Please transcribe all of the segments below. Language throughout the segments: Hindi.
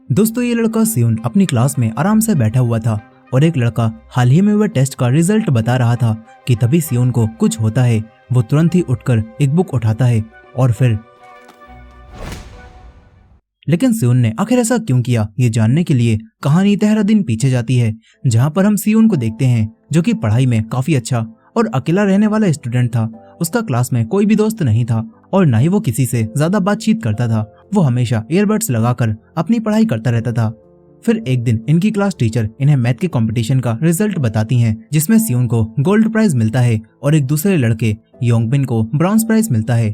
दोस्तों ये लड़का सियोन अपनी क्लास में आराम से बैठा हुआ था और एक लड़का हाल ही में हुए टेस्ट का रिजल्ट बता रहा था कि तभी सियोन को कुछ होता है। वो तुरंत ही उठकर एक बुक उठाता है और फिर लेकिन सियोन ने आखिर ऐसा क्यों किया, ये जानने के लिए कहानी 13 दिन पीछे जाती है, जहां पर हम सियोन को देखते हैं जो कि पढ़ाई में काफी अच्छा और अकेला रहने वाला स्टूडेंट था। उसका क्लास में कोई भी दोस्त नहीं था और ना ही वो किसी से ज्यादा बातचीत करता था। वो हमेशा ईयरबड्स लगाकर अपनी पढ़ाई करता रहता था। फिर एक दिन इनकी क्लास टीचर इन्हें मैथ के कंपटीशन का रिजल्ट बताती हैं, जिसमें सियोन को गोल्ड प्राइज मिलता है और एक दूसरे लड़के योंगबिन को ब्रॉन्ज प्राइज मिलता है।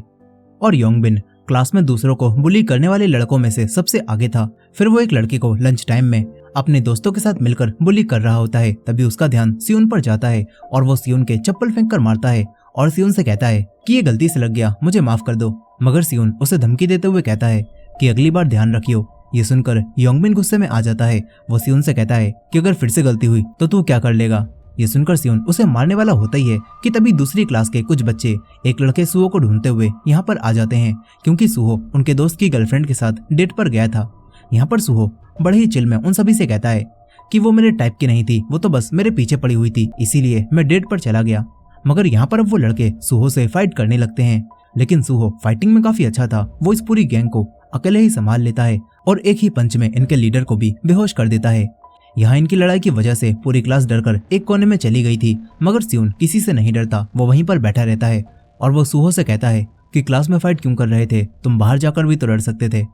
और योंगबिन क्लास में दूसरों को बुली करने वाले लड़कों में से सबसे आगे था। फिर वो एक लड़के को लंच टाइम में अपने दोस्तों के साथ मिलकर बुली कर रहा होता है। तभी उसका ध्यान सियोन पर जाता है और वो सियोन के चप्पल फेंक कर मारता है और सियोन से कहता है कि ये गलती से लग गया, मुझे माफ कर दो। मगर सियोन उसे धमकी देते हुए कहता है कि अगली बार ध्यान रखियो। ये सुनकर योंगबिन गुस्से में आ जाता है। वो सियोन से कहता है कि अगर फिर से गलती हुई तो तू क्या कर लेगा। ये सुनकर सियोन उसे मारने वाला होता ही है कि तभी दूसरी क्लास के कुछ बच्चे एक लड़के सुहो को ढूंढते हुए यहाँ पर आ जाते हैं, क्योंकि सुहो उनके दोस्त की गर्लफ्रेंड के साथ डेट पर गया था। यहाँ पर सुहो बड़े ही चिल में उन सभी से कहता है कि वो मेरे टाइप की नहीं थी, वो तो बस मेरे पीछे पड़ी हुई थी, इसीलिए मैं डेट पर चला गया। मगर यहाँ पर अब वो लड़के सुहो से फाइट करने लगते हैं, लेकिन सुहो फाइटिंग में काफी अच्छा था। वो इस पूरी गैंग को अकेले ही संभाल लेता है और एक ही पंच में इनके लीडर को भी बेहोश कर देता है। यहाँ इनकी लड़ाई की वजह से पूरी क्लास डरकर एक कोने में चली गई थी, मगर सियोन किसी से नहीं डरता। वो वहीं पर बैठा रहता है और वो सुहो से कहता है कि क्लास में फाइट क्यों कर रहे थे, तुम बाहर जाकर भी तो डर सकते थे।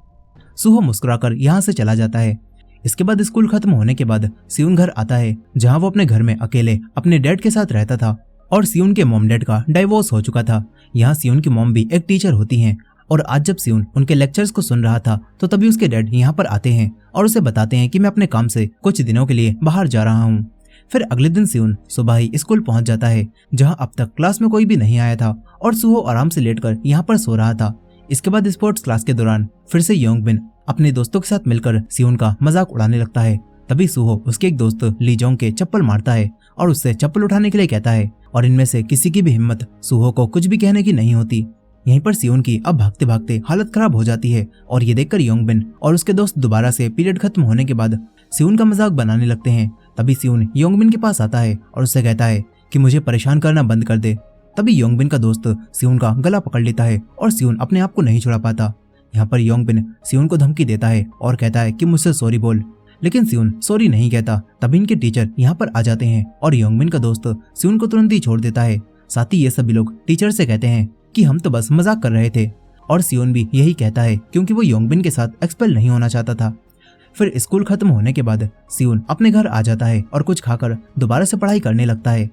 सुहो मुस्कुराकर यहाँ से चला जाता है। इसके बाद स्कूल खत्म होने के बाद सियोन घर आता है, जहाँ वो अपने घर में अकेले अपने डैड के साथ रहता था और सियोन के मॉम डैड का डाइवोर्स हो चुका था। यहाँ सियोन की मॉम भी एक टीचर होती हैं और आज जब सियोन उनके लेक्चर्स को सुन रहा था तो तभी उसके डैड यहाँ पर आते हैं और उसे बताते हैं कि मैं अपने काम से कुछ दिनों के लिए बाहर जा रहा हूँ। फिर अगले दिन सियोन सुबह ही स्कूल पहुंच जाता है, जहाँ अब तक क्लास में कोई भी नहीं आया था और सुहो आराम से लेटकर यहाँ पर सो रहा था। इसके बाद स्पोर्ट्स क्लास के दौरान फिर से योंगबिन अपने दोस्तों के साथ मिलकर सियोन का मजाक उड़ाने लगता है। तभी सुहो उसके एक दोस्त लीजोंग के चप्पल मारता है और उससे चप्पल उठाने के लिए कहता है और इनमें से किसी की भी हिम्मत सुहो को कुछ भी कहने की नहीं होती। यहीं पर सियोन की अब भागते भागते हालत खराब हो जाती है और ये देखकर योंगबिन और उसके दोस्त दोबारा से पीरियड खत्म होने के बाद सियोन का मजाक बनाने लगते हैं। तभी सियोन योंगबिन के पास आता है और उससे कहता है कि मुझे परेशान करना बंद कर दे। तभी योंगबिन का दोस्त सियोन का गला पकड़ लेता है और सियोन अपने आप को नहीं छुड़ा पाता। यहाँ पर योंगबिन सियोन को धमकी देता है और कहता है कि मुझसे सॉरी बोल, लेकिन सियोन सॉरी नहीं कहता। तभी इनके टीचर यहाँ पर आ जाते हैं और योंगबिन का दोस्त सियोन को तुरंत ही छोड़ देता है। साथ ही ये सभी लोग टीचर से कहते हैं कि हम तो बस मजाक कर रहे थे और सियोन भी यही कहता है, क्योंकि वो योंगबिन के साथ एक्सपेल नहीं होना चाहता था। फिर स्कूल खत्म होने के बाद सियोन अपने घर आ जाता है और कुछ खाकर दोबारा से पढ़ाई करने लगता है।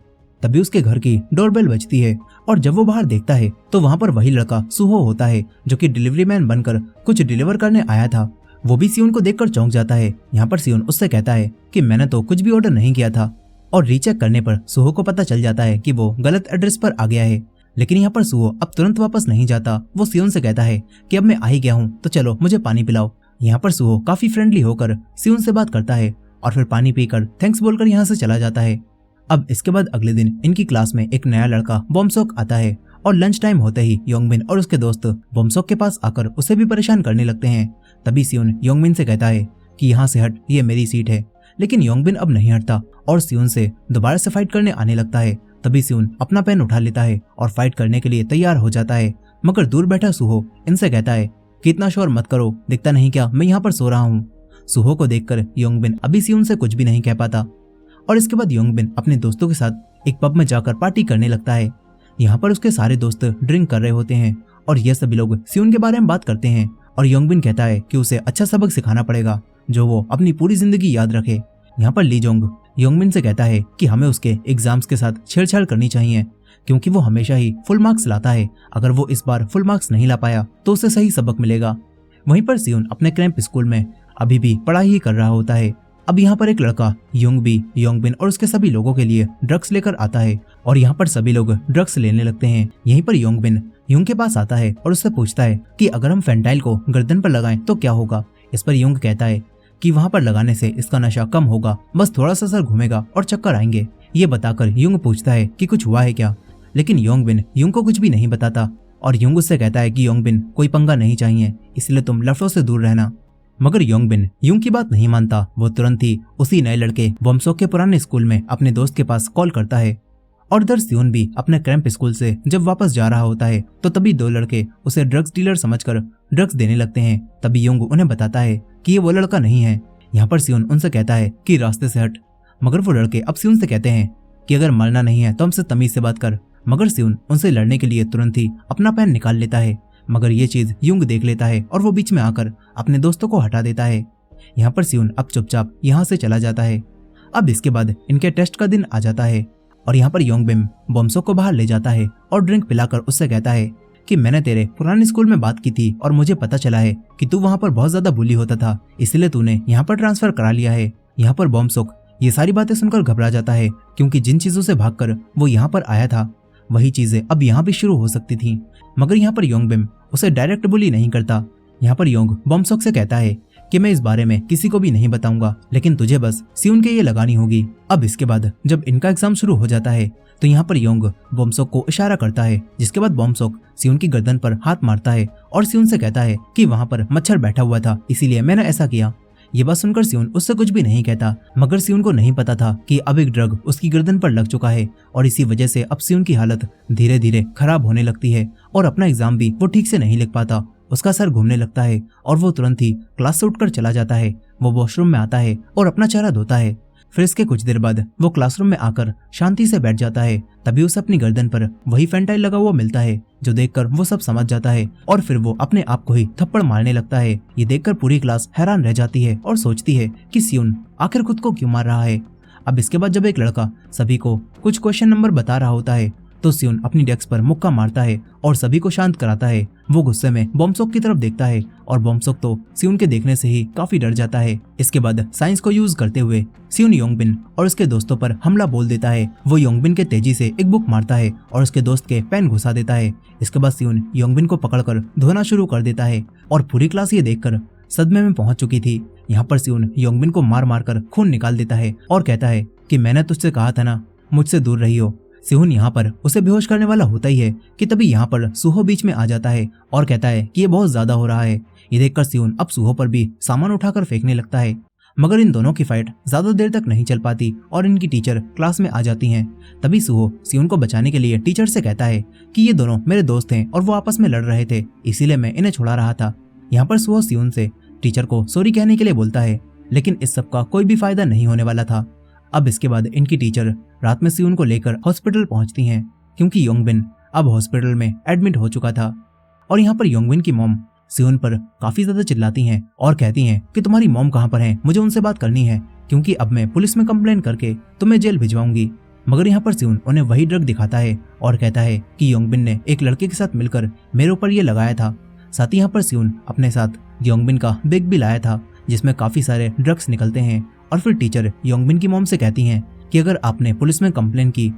तभी उसके घर की डोरबेल बजती है और जब वो बाहर देखता है तो वहाँ पर वही लड़का सुहो होता है, जो कि डिलीवरी मैन बनकर कुछ डिलीवर करने आया था। वो भी सियोन को देखकर चौंक जाता है। यहाँ पर सियोन उससे कहता है कि मैंने तो कुछ भी ऑर्डर नहीं किया था और रीचेक करने पर सुहो को पता चल जाता है कि वो गलत एड्रेस पर आ गया है। लेकिन यहाँ पर सुहो अब तुरंत वापस नहीं जाता। वो सियोन से कहता है कि अब मैं आ ही गया हूँ तो चलो मुझे पानी पिलाओ। यहाँ पर सुहो काफी फ्रेंडली होकर सियोन से बात करता है और फिर पानी पीकर थैंक्स बोलकर यहाँ से चला जाता है। अब इसके बाद अगले दिन इनकी क्लास में एक नया लड़का बॉम्सोक आता है और लंच टाइम होते ही योंगबिन और उसके दोस्त बॉम्सोक के पास आकर उसे भी परेशान करने लगते हैं। तभी सियोन योंगबिन से कहता है कि यहाँ से हट, ये मेरी सीट है। लेकिन योंगबिन अब नहीं हटता और सियोन से दोबारा से फाइट करने आने लगता है। तभी सियोन अपना पेन उठा लेता है और फाइट करने के लिए तैयार हो जाता है, मगर दूर बैठा सुहो इनसे कहता है कि इतना शोर मत करो, दिखता नहीं क्या मैं यहाँ पर सो रहा हूँ। सुहो को देखकर योंगबिन अभी सियोन से कुछ भी नहीं कह पाता और इसके बाद योंगबिन अपने दोस्तों के साथ एक पब में जाकर पार्टी करने लगता है। यहाँ पर उसके सारे दोस्त ड्रिंक कर रहे होते हैं और ये सभी लोग सियोन के बारे में बात करते हैं और योंगबिन कहता है कि उसे अच्छा सबक सिखाना पड़ेगा जो वो अपनी पूरी जिंदगी याद रखे। यहाँ पर लीजोंग योंगबिन से कहता है कि हमें उसके एग्जाम्स के साथ छेड़छाड़ करनी चाहिए, क्योंकि वो हमेशा ही फुल मार्क्स लाता है। अगर वो इस बार फुल मार्क्स नहीं ला पाया तो उसे सही सबक मिलेगा। वहीं पर सियोन अपने क्रैम्प स्कूल में अभी भी पढ़ाई ही कर रहा होता है। अब यहाँ पर एक लड़का युंगबी योंगबिन और उसके सभी लोगों के लिए ड्रग्स लेकर आता है और यहाँ पर सभी लोग ड्रग्स लेने लगते हैं। यहीं पर योंगबिन युंग के पास आता है और उससे पूछता है कि अगर हम फेंटाइल को गर्दन पर लगाएं तो क्या होगा। इस पर युंग कहता है कि वहाँ पर लगाने से इसका नशा कम होगा, बस थोड़ा सा सर घूमेगा और चक्कर आएंगे। ये बताकर युंग पूछता है कि कुछ हुआ है क्या, लेकिन योंगबिन युंग को कुछ भी नहीं बताता और युंग उससे कहता है कि योंगबिन कोई पंगा नहीं चाहिए, इसलिए तुम लफड़ों से दूर रहना। मगर योंगबिन यूंग की बात नहीं मानता। वो तुरंत ही उसी नए लड़के वोमसोक के पुराने स्कूल में अपने दोस्त के पास कॉल करता है। और इधर सियोन भी अपने क्रैम्प स्कूल से जब वापस जा रहा होता है तो तभी दो लड़के उसे ड्रग्स डीलर समझकर ड्रग्स देने लगते हैं। तभी योंग उन्हें बताता है कि ये वो लड़का नहीं है। यहाँ पर सियोन उनसे कहता है कि रास्ते से हट। मगर वो लड़के अब सियोन से कहते हैं कि अगर मरना नहीं है तो हमसे तमीज से बात कर। मगर सियोन उनसे लड़ने के लिए तुरंत ही अपना पेन निकाल लेता है। मगर ये चीज युंग देख लेता है और वो बीच में आकर अपने दोस्तों को हटा देता है। यहाँ पर सियोन अब चुपचाप यहाँ से चला जाता है। अब इसके बाद इनके टेस्ट का दिन आ जाता है और यहाँ पर योंगबिम वोमसोक को बाहर ले जाता है और ड्रिंक पिलाकर उससे कहता है कि मैंने तेरे पुराने स्कूल में बात की थी और मुझे पता चला है कि तू वहाँ पर बहुत ज्यादा बुली होता था, इसलिए तूने यहाँ पर ट्रांसफर करा लिया है। यहाँ पर वोमसोक ये सारी बातें सुनकर घबरा जाता है क्योंकि जिन चीजों से भागकर वो यहाँ पर आया था वही चीजें अब यहाँ भी शुरू हो सकती थी। मगर यहाँ पर योंगबिम उसे डायरेक्ट बुली नहीं करता। यहाँ पर योंग वोमसोक से कहता है कि मैं इस बारे में किसी को भी नहीं बताऊंगा, लेकिन तुझे बस सियोन के ये लगानी होगी। अब इसके बाद जब इनका एग्जाम शुरू हो जाता है तो यहाँ पर योंग वोमसोक को इशारा करता है, जिसके बाद वोमसोक सियोन की गर्दन पर हाथ मारता है और सियोन से कहता है कि वहाँ पर मच्छर बैठा हुआ था इसीलिए मैंने ऐसा किया। ये बात सुनकर सियोन उससे कुछ भी नहीं कहता, मगर सियोन को नहीं पता था कि अब एक ड्रग उसकी गर्दन पर लग चुका है और इसी वजह से अब सियोन की हालत धीरे धीरे खराब होने लगती है और अपना एग्जाम भी वो ठीक से नहीं लिख पाता। उसका सर घूमने लगता है और वो तुरंत ही क्लास से उठकर चला जाता है। वो वॉशरूम में आता है और अपना चेहरा धोता है। फिर इसके कुछ देर बाद वो क्लासरूम में आकर शांति से बैठ जाता है। तभी उसे अपनी गर्दन पर वही फेंटाइल लगा हुआ मिलता है, जो देखकर वो सब समझ जाता है और फिर वो अपने आप को ही थप्पड़ मारने लगता है। ये देखकर पूरी क्लास हैरान रह जाती है और सोचती है कि सियोन आखिर खुद को क्यों मार रहा है। अब इसके बाद जब एक लड़का सभी को कुछ क्वेश्चन नंबर बता रहा होता है तो सियोन अपनी डेस्क पर मुक्का मारता है और सभी को शांत कराता है। वो गुस्से में वोमसोक की तरफ देखता है और वोमसोक तो सियोन के देखने से ही काफी डर जाता है। इसके बाद साइंस को यूज करते हुए सियोन योंगबिन और उसके दोस्तों पर हमला बोल देता है। वो योंगबिन के तेजी से एक बुक मारता है और उसके दोस्त के पेन घुसा देता है। इसके बाद सियोन योंगबिन को पकड़कर धोना शुरू कर देता है और पूरी क्लास ये देखकर सदमे में पहुंच चुकी थी। यहाँ पर सियोन योंगबिन को मार मार कर खून निकाल देता है और कहता है कि मैंने तुझसे कहा था ना, मुझसे दूर रही हो। सियोन यहाँ पर उसे बेहोश करने वाला होता ही है कि तभी यहाँ पर सुहो बीच में आ जाता है और कहता है कि ये बहुत ज्यादा हो रहा है। ये देखकर सियोन अब सुहो पर भी सामान उठाकर फेंकने लगता है। मगर इन दोनों की फाइट ज्यादा देर तक नहीं चल पाती और इनकी टीचर क्लास में आ जाती हैं। तभी सुहो सियोन को बचाने के लिए टीचर से कहता है कि ये दोनों मेरे दोस्त हैं और वो आपस में लड़ रहे थे, इसीलिए मैं इन्हें छुड़ा रहा था। यहाँ पर सुहो सियोन से टीचर को सॉरी कहने के लिए बोलता है, लेकिन इस सब का कोई भी फायदा नहीं होने वाला था। अब इसके बाद इनकी टीचर रात में सियोन को लेकर हॉस्पिटल पहुंचती हैं क्योंकि योंगबिन अब हॉस्पिटल में एडमिट हो चुका था। और यहाँ पर योंगबिन की मॉम सियोन पर काफी ज्यादा चिल्लाती हैं और कहती हैं कि तुम्हारी मॉम कहाँ पर है, मुझे उनसे बात करनी है क्योंकि अब मैं पुलिस में कंप्लेन करके तुम्हें जेल भिजवाऊंगी। मगर यहाँ पर सियोन उन्हें वही ड्रग दिखाता है और कहता है कि योंगबिन ने एक लड़के के साथ मिलकर मेरे ऊपर ये लगाया था। साथ ही यहाँ पर सियोन अपने साथ योंगबिन का बैग भी लाया था जिसमें काफी सारे ड्रग्स निकलते हैं। और फिर टीचर योंगबिन की मॉम से कहती हैं कि अगर आपने पुलिस में कंप्लेन की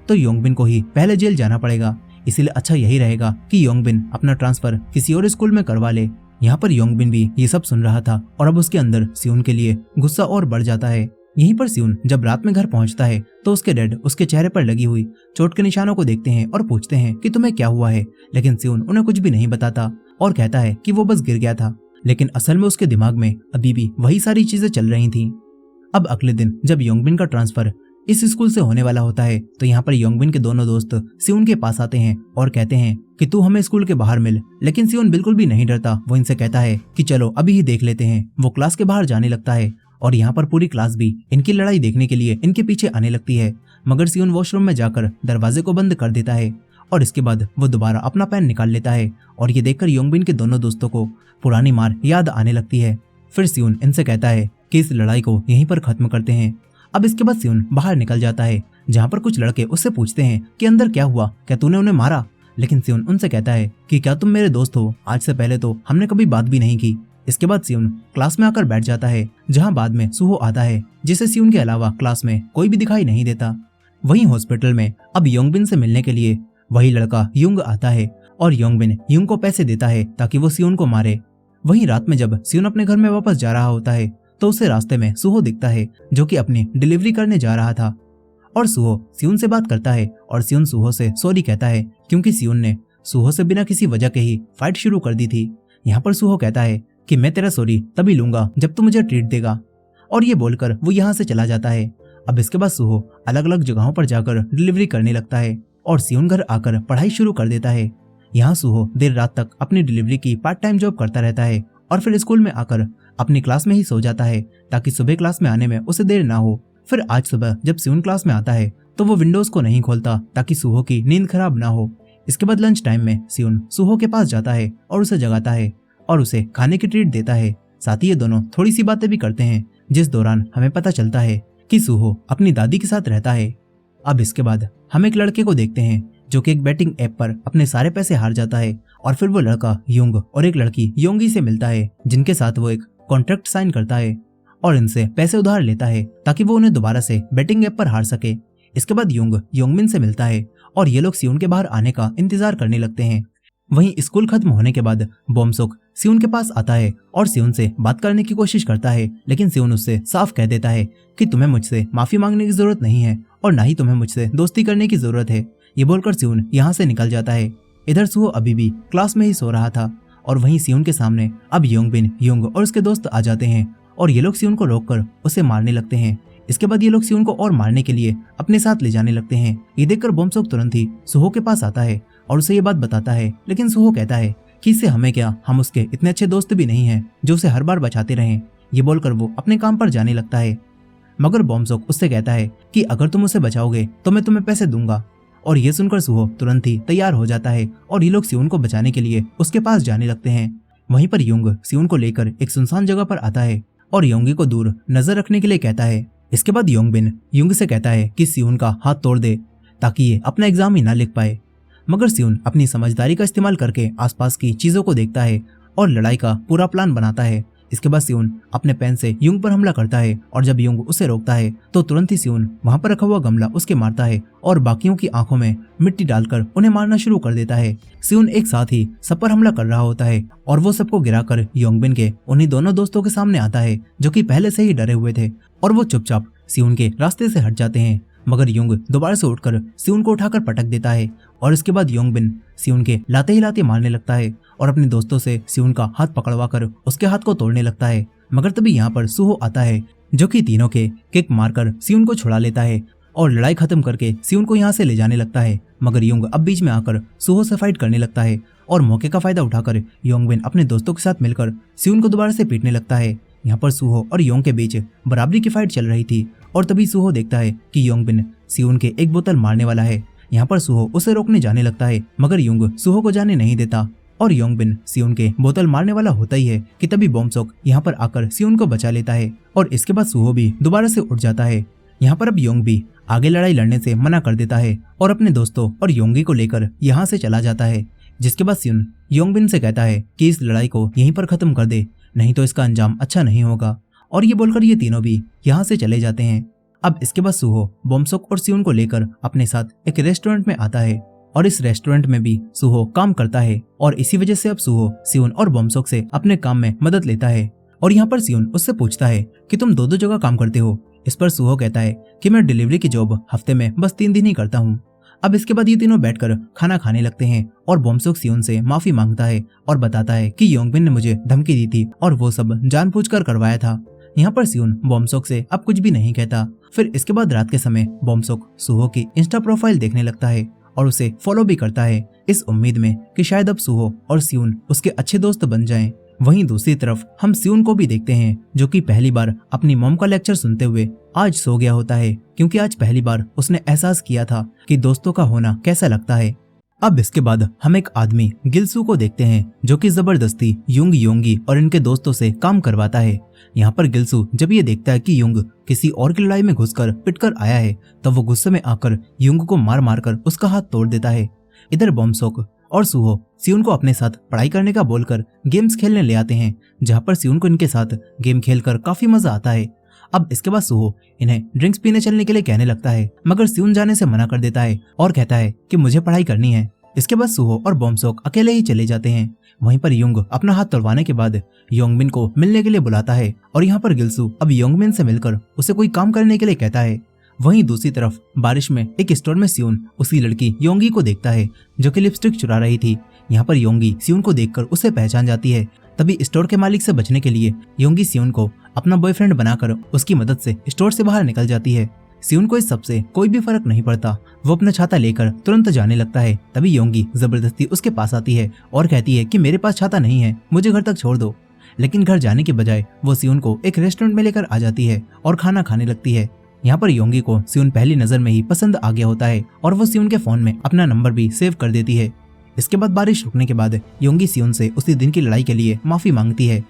तो योंगबिन को ही पहले जेल जाना पड़ेगा, इसीलिए अच्छा यही रहेगा कि योंगबिन अपना ट्रांसफर किसी और स्कूल में करवा ले। यहाँ पर योंगबिन भी ये सब सुन रहा था और अब उसके अंदर सियोन के लिए गुस्सा और बढ़ जाता है। यहीं पर सियोन जब रात में घर पहुंचता है तो उसके डैड उसके चेहरे पर लगी हुई चोट के निशानों को देखते हैं और पूछते हैं कि तुम्हें क्या हुआ है, लेकिन सियोन उन्हें कुछ भी नहीं बताता और कहता है कि वो बस गिर गया था, लेकिन असल में उसके दिमाग में अभी भी वही सारी चीजें चल रही थी। अब अगले दिन जब योंगबिन का ट्रांसफर इस स्कूल से होने वाला होता है तो यहाँ पर योंगबिन के दोनों दोस्त सियोन के पास आते हैं और कहते हैं कि तू हमें स्कूल के बाहर मिल, लेकिन सियोन बिल्कुल भी नहीं डरता। वो इनसे कहता है कि चलो अभी ही देख लेते हैं। वो क्लास के बाहर जाने लगता है और यहाँ पर पूरी क्लास भी इनकी लड़ाई देखने के लिए इनके पीछे आने लगती है। मगर सियोन वॉशरूम में जाकर दरवाजे को बंद कर देता है और इसके बाद वो दोबारा अपना पेन निकाल लेता है और ये देखकर योंगबिन के दोनों दोस्तों को पुरानी मार याद आने लगती है। फिर सियोन इनसे कहता है कि इस लड़ाई को यहीं पर खत्म करते हैं। अब इसके बाद सियोन बाहर निकल जाता है जहाँ पर कुछ लड़के उससे पूछते हैं कि अंदर क्या हुआ, क्या तूने उन्हें मारा? लेकिन सियोन उनसे कहता है कि क्या तुम मेरे दोस्त हो, आज से पहले तो हमने कभी बात भी नहीं की। इसके बाद सियोन क्लास में आकर बैठ जाता है जहाँ बाद में सुहो आता है, जिसे सियोन के अलावा क्लास में कोई भी दिखाई नहीं देता। वहीं हॉस्पिटल में अब योंगबिन से मिलने के लिए वही लड़का युंग आता है और योंगबिन युंग को पैसे देता है ताकि वो सियोन को मारे। वहीं रात में जब सियोन अपने घर में वापस जा रहा होता है तो उसे रास्ते में सुहो दिखता है जो कि अपनी डिलीवरी करने जा रहा था और सुहो सियोन से बात करता है और सियोन सुहो से सॉरी कहता है क्योंकि सियोन ने सुहो से बिना किसी वजह के ही फाइट शुरू कर दी थी। यहाँ पर सुहो कहता है कि मैं तेरा सॉरी तभी लूंगा जब तू मुझे ट्रीट देगा। और ये बोलकर वो यहाँ से चला जाता है। अब इसके बाद सुहो अलग अलग जगहों पर जाकर डिलीवरी करने लगता है और सियोन घर आकर पढ़ाई शुरू कर देता है। यहाँ सुहो देर रात तक अपनी डिलीवरी की पार्ट टाइम जॉब करता रहता है और फिर स्कूल में आकर अपनी क्लास में ही सो जाता है ताकि सुबह क्लास में आने में उसे देर ना हो। फिर आज सुबह जब सियोन क्लास में आता है तो वो विंडोज को नहीं खोलता ताकि सुहो की नींद खराब ना हो। इसके बाद लंच टाइम में सियोन सुहो के पास जाता है और उसे जगाता है और उसे खाने की ट्रीट देता है। साथ ही ये दोनों थोड़ी सी बातें भी करते हैं, जिस दौरान हमें पता चलता है कि सुहो अपनी दादी के साथ रहता है। अब इसके बाद हम एक लड़के को देखते हैं जो कि एक बैटिंग ऐप पर अपने सारे पैसे हार जाता है और फिर वो लड़का युंग और एक लड़की योंगी से मिलता है जिनके साथ वो एक कॉन्ट्रैक्ट साइन करता है और इनसे पैसे उधार लेता है ताकि वो उन्हें दोबारा से बैटिंग ऐप पर हार सके। इसके बाद युंग योंगमिन से मिलता है और ये लोग सियोन के बाहर आने का इंतजार करने लगते हैं। वहीं स्कूल खत्म होने के बाद बोमसुक सियोन के पास आता है और सियोन से बात करने की कोशिश करता है, लेकिन सियोन उससे साफ कह देता है कि तुम्हें मुझसे माफी मांगने की जरूरत नहीं है और ना ही तुम्हें मुझसे दोस्ती करने की जरूरत है। ये बोलकर सियोन यहाँ से निकल जाता है। इधर सुहो अभी भी क्लास में ही सो रहा था और वहीं सियोन के सामने अब योंगबिन, युंग और उसके दोस्त आ जाते हैं और ये लोग सियोन को रोककर उसे मारने लगते हैं। इसके बाद ये लोग सियोन को और मारने के लिए अपने साथ ले जाने लगते हैं। ये देखकर बोमसुक तुरंत ही सुहो के पास आता है और उसे ये बात बताता है, लेकिन सुहो कहता है कि इससे हमें क्या, हम उसके इतने अच्छे दोस्त भी नहीं हैं जो उसे हर बार बचाते रहें। ये बोलकर वो अपने काम पर जाने लगता है, मगर बोमसुक उससे कहता है कि अगर तुम उसे बचाओगे तो मैं तुम्हें पैसे दूंगा। और ये सुनकर सुहो तुरंत ही तैयार हो जाता है और ये लोग सियोन को बचाने के लिए उसके पास जाने लगते हैं। वहीं पर युंग सियोन को लेकर एक सुनसान जगह पर आता है और योंगी को दूर नजर रखने के लिए कहता है। इसके बाद योंगबिन युंग से कहता है कि सियोन का हाथ तोड़ दे ताकि ये अपना एग्जाम ही ना लिख पाए, मगर सियोन अपनी समझदारी का इस्तेमाल करके आसपास की चीजों को देखता है और लड़ाई का पूरा प्लान बनाता है। इसके बाद सियोन अपने पेन से युंग पर हमला करता है और जब युंग उसे रोकता है तो तुरंत ही सियोन वहां पर रखा हुआ गमला उसके मारता है और बाकियों की आंखों में मिट्टी डालकर उन्हें मारना शुरू कर देता है। सियोन एक साथ ही सब पर हमला कर रहा होता है और वो सबको गिराकर योंगबिन के उन्हीं दोनों दोस्तों के सामने आता है जो कि पहले से ही डरे हुए थे और वो चुपचाप सियोन के रास्ते से हट जाते हैं। मगर युंग दोबारा से उठकर सियोन को उठाकर पटक देता है और इसके बाद योंगबिन सियोन के लाते ही लाते मारने लगता है और अपने दोस्तों से सियोन का हाथ पकड़वा कर उसके हाथ को तोड़ने लगता है। मगर तभी यहाँ पर सुहो आता है जो कि तीनों के किक मारकर सियोन को छुड़ा लेता है और लड़ाई खत्म करके सियोन को यहाँ से ले जाने लगता है। मगर युंग अब बीच में आकर सुहो से फाइट करने लगता है और मौके का फायदा उठाकर योंगबिन अपने दोस्तों के साथ मिलकर सियोन को दोबारा से पीटने लगता है। यहाँ पर सुहो और योंग के बीच बराबरी की फाइट चल रही थी और तभी सुहो देखता है कि योंगबिन सियोन के एक बोतल मारने वाला है। यहाँ पर सुहो उसे रोकने जाने लगता है, मगर युंग सुहो को जाने नहीं देता और योंगबिन सियोन के बोतल मारने वाला होता ही है कि तभी बोमसुक यहाँ पर आकर सियोन को बचा लेता है और इसके बाद सुहो भी दोबारा से उठ जाता है। यहाँ पर अब योंग भी आगे लड़ाई लड़ने से मना कर देता है और अपने दोस्तों और योंगी को लेकर यहाँ से चला जाता है। जिसके बाद सियोन योंगबिन से कहता है कि इस लड़ाई को यहीं पर खत्म कर दे, नहीं तो इसका अंजाम अच्छा नहीं होगा। और ये बोलकर ये तीनों भी यहाँ से चले जाते हैं। अब इसके बाद सुहो बोमसुक और सियोन को लेकर अपने साथ एक रेस्टोरेंट में आता है और इस रेस्टोरेंट में भी सुहो काम करता है और इसी वजह से अब सुहो सियोन और बोमसुक से अपने काम में मदद लेता है। और यहाँ पर सियोन उससे पूछता है कि तुम दो जगह काम करते हो। इस पर सुहो कहता है कि मैं डिलीवरी की जॉब हफ्ते में बस 3 दिन ही करता हूँ। अब इसके बाद ये तीनों बैठकर खाना खाने लगते हैं और बोमसुक सियोन से माफी मांगता है और बताता है कि योंगबिन ने मुझे धमकी दी थी और वो सब जानबूझकर करवाया था। यहाँ पर सियोन बोमसुक से अब कुछ भी नहीं कहता। फिर इसके बाद रात के समय बोमसुक सुहो की इंस्टा प्रोफाइल देखने लगता है और उसे फॉलो भी करता है इस उम्मीद में कि शायद अब सुहो और सियोन उसके अच्छे दोस्त बन जाएं। वहीं दूसरी तरफ हम सियोन को भी देखते हैं जो कि पहली बार अपनी मॉम का लेक्चर सुनते हुए आज सो गया होता है, क्योंकि आज पहली बार उसने एहसास किया था कि दोस्तों का होना कैसा लगता है। अब इसके बाद हम एक आदमी गिलसू को देखते हैं जो कि जबरदस्ती युंग, योंगी और इनके दोस्तों से काम करवाता है। यहाँ पर गिलसू जब ये देखता है कि युंग किसी और की लड़ाई में घुसकर पिटकर आया है तब वो गुस्से में आकर युंग को मार मार कर उसका हाथ तोड़ देता है। इधर बोमसुक और सुहो सियोन को अपने साथ पढ़ाई करने का बोलकर गेम्स खेलने ले आते हैं, जहाँ पर सियोन को इनके साथ गेम खेलकर काफी मजा आता है। अब इसके बाद सुहो इन्हें ड्रिंक्स पीने चलने के लिए कहने लगता है, मगर सियोन जाने से मना कर देता है और कहता है कि मुझे पढ़ाई करनी है। इसके बाद सुहो और बोमसुक अकेले ही चले जाते हैं। वहीं पर युंग अपना हाथ तोड़वाने के बाद योंगबिन को मिलने के लिए बुलाता है और यहाँ पर गिलसू अब योंगबिन से मिलकर उसे कोई काम करने के लिए कहता है। वहीं दूसरी तरफ बारिश में एक स्टोर में सियोन उसी लड़की योंगी को देखता है जो कि लिपस्टिक चुरा रही थी। यहाँ पर योंगी सियोन को देखकर उसे पहचान जाती है, तभी स्टोर के मालिक से बचने के लिए योंगी सियोन को अपना बॉयफ्रेंड बनाकर उसकी मदद से स्टोर से बाहर निकल जाती है। सियोन को इस सबसे कोई भी फर्क नहीं पड़ता, वो अपना छाता लेकर तुरंत जाने लगता है। तभी योंगी जबरदस्ती उसके पास आती है और कहती है कि मेरे पास छाता नहीं है, मुझे घर तक छोड़ दो। लेकिन घर जाने के बजाय वो सियोन को एक रेस्टोरेंट में लेकर आ जाती है और खाना खाने लगती है। यहाँ पर योंगी को सियोन पहली नजर में ही पसंद आ गया होता है और वो सियोन के फोन में अपना नंबर भी सेव कर देती है। इसके बाद बारिश रुकने के बाद योंगी सियोन से उसी दिन की लड़ाई के लिए माफी मांगती है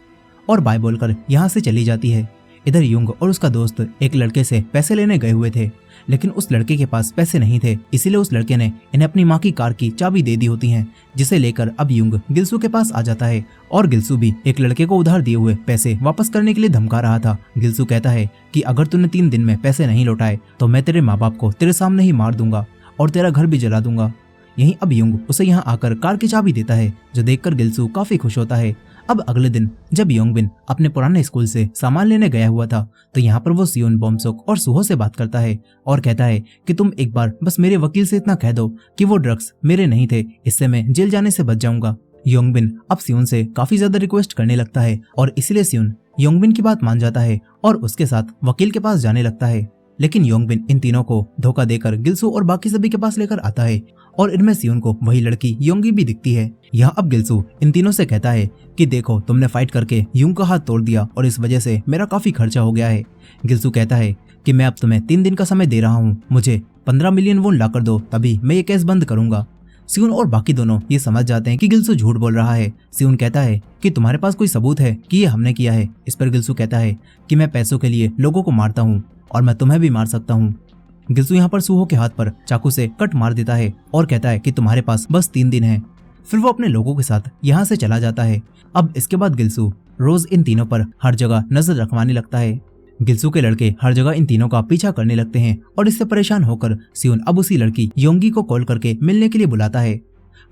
और बाय बोलकर यहाँ से चली जाती है। इधर युंग और उसका दोस्त एक लड़के से पैसे लेने गए हुए थे, लेकिन उस लड़के के पास पैसे नहीं थे, इसीलिए उस लड़के ने इन्हें अपनी माँ की कार की चाबी दे दी होती है, जिसे लेकर अब युंग गिल्सू के पास आ जाता है और गिल्सू भी एक लड़के को उधार दिए हुए पैसे वापस करने के लिए धमका रहा था। गिल्सू कहता है कि अगर तूने 3 दिन में पैसे नहीं लौटाए तो मैं तेरे माँ बाप को तेरे सामने ही मार दूंगा और तेरा घर भी जला दूंगा। यहीं अब युंग उसे यहाँ आकर कार की चाबी देता है, जो देखकर गिल्सू काफी खुश होता है। अब अगले दिन जब योंगबिन अपने पुराने स्कूल से सामान लेने गया हुआ था तो यहाँ पर वो सियोन, बॉम्सोक और सुहो से बात करता है और कहता है कि तुम एक बार बस मेरे वकील से इतना कह दो कि वो ड्रग्स मेरे नहीं थे, इससे मैं जेल जाने से बच जाऊंगा। योंगबिन अब सियोन से काफी ज्यादा रिक्वेस्ट करने लगता है और इसलिए सियोन योंगबिन की बात मान जाता है और उसके साथ वकील के पास जाने लगता है। लेकिन योंगबिन इन तीनों को धोखा देकर गिल्सू और बाकी सभी के पास लेकर आता है और इनमें सियोन को वही लड़की योंगी भी दिखती है। यहाँ अब गिल्सू इन तीनों से कहता है कि देखो, तुमने फाइट करके युंग का हाथ तोड़ दिया और इस वजह से मेरा काफी खर्चा हो गया है। गिल्सू कहता है कि मैं अब तुम्हें 3 दिन का समय दे रहा हूँ, मुझे 15 मिलियन वोन ला कर दो, तभी मैं ये केस बंद करूंगा। सियोन और बाकी दोनों ये समझ जाते हैं कि गिल्सू झूठ बोल रहा है। सियोन कहता है कि तुम्हारे पास कोई सबूत है कि ये हमने किया है। इस पर गिल्सू कहता है कि मैं पैसों के लिए लोगों को मारता हूँ और मैं तुम्हें भी मार सकता हूँ। गिल्सू यहाँ पर सुहो के हाथ पर चाकू से कट मार देता है और कहता है कि तुम्हारे पास बस 3 दिन है। फिर वो अपने लोगों के साथ यहाँ से चला जाता है। अब इसके बाद गिल्सू रोज इन तीनों पर हर जगह नजर रखवाने लगता है। गिल्सू के लड़के हर जगह इन तीनों का पीछा करने लगते हैं और इससे परेशान होकर सियोन अब उसी लड़की योंगी को कॉल करके मिलने के लिए बुलाता है।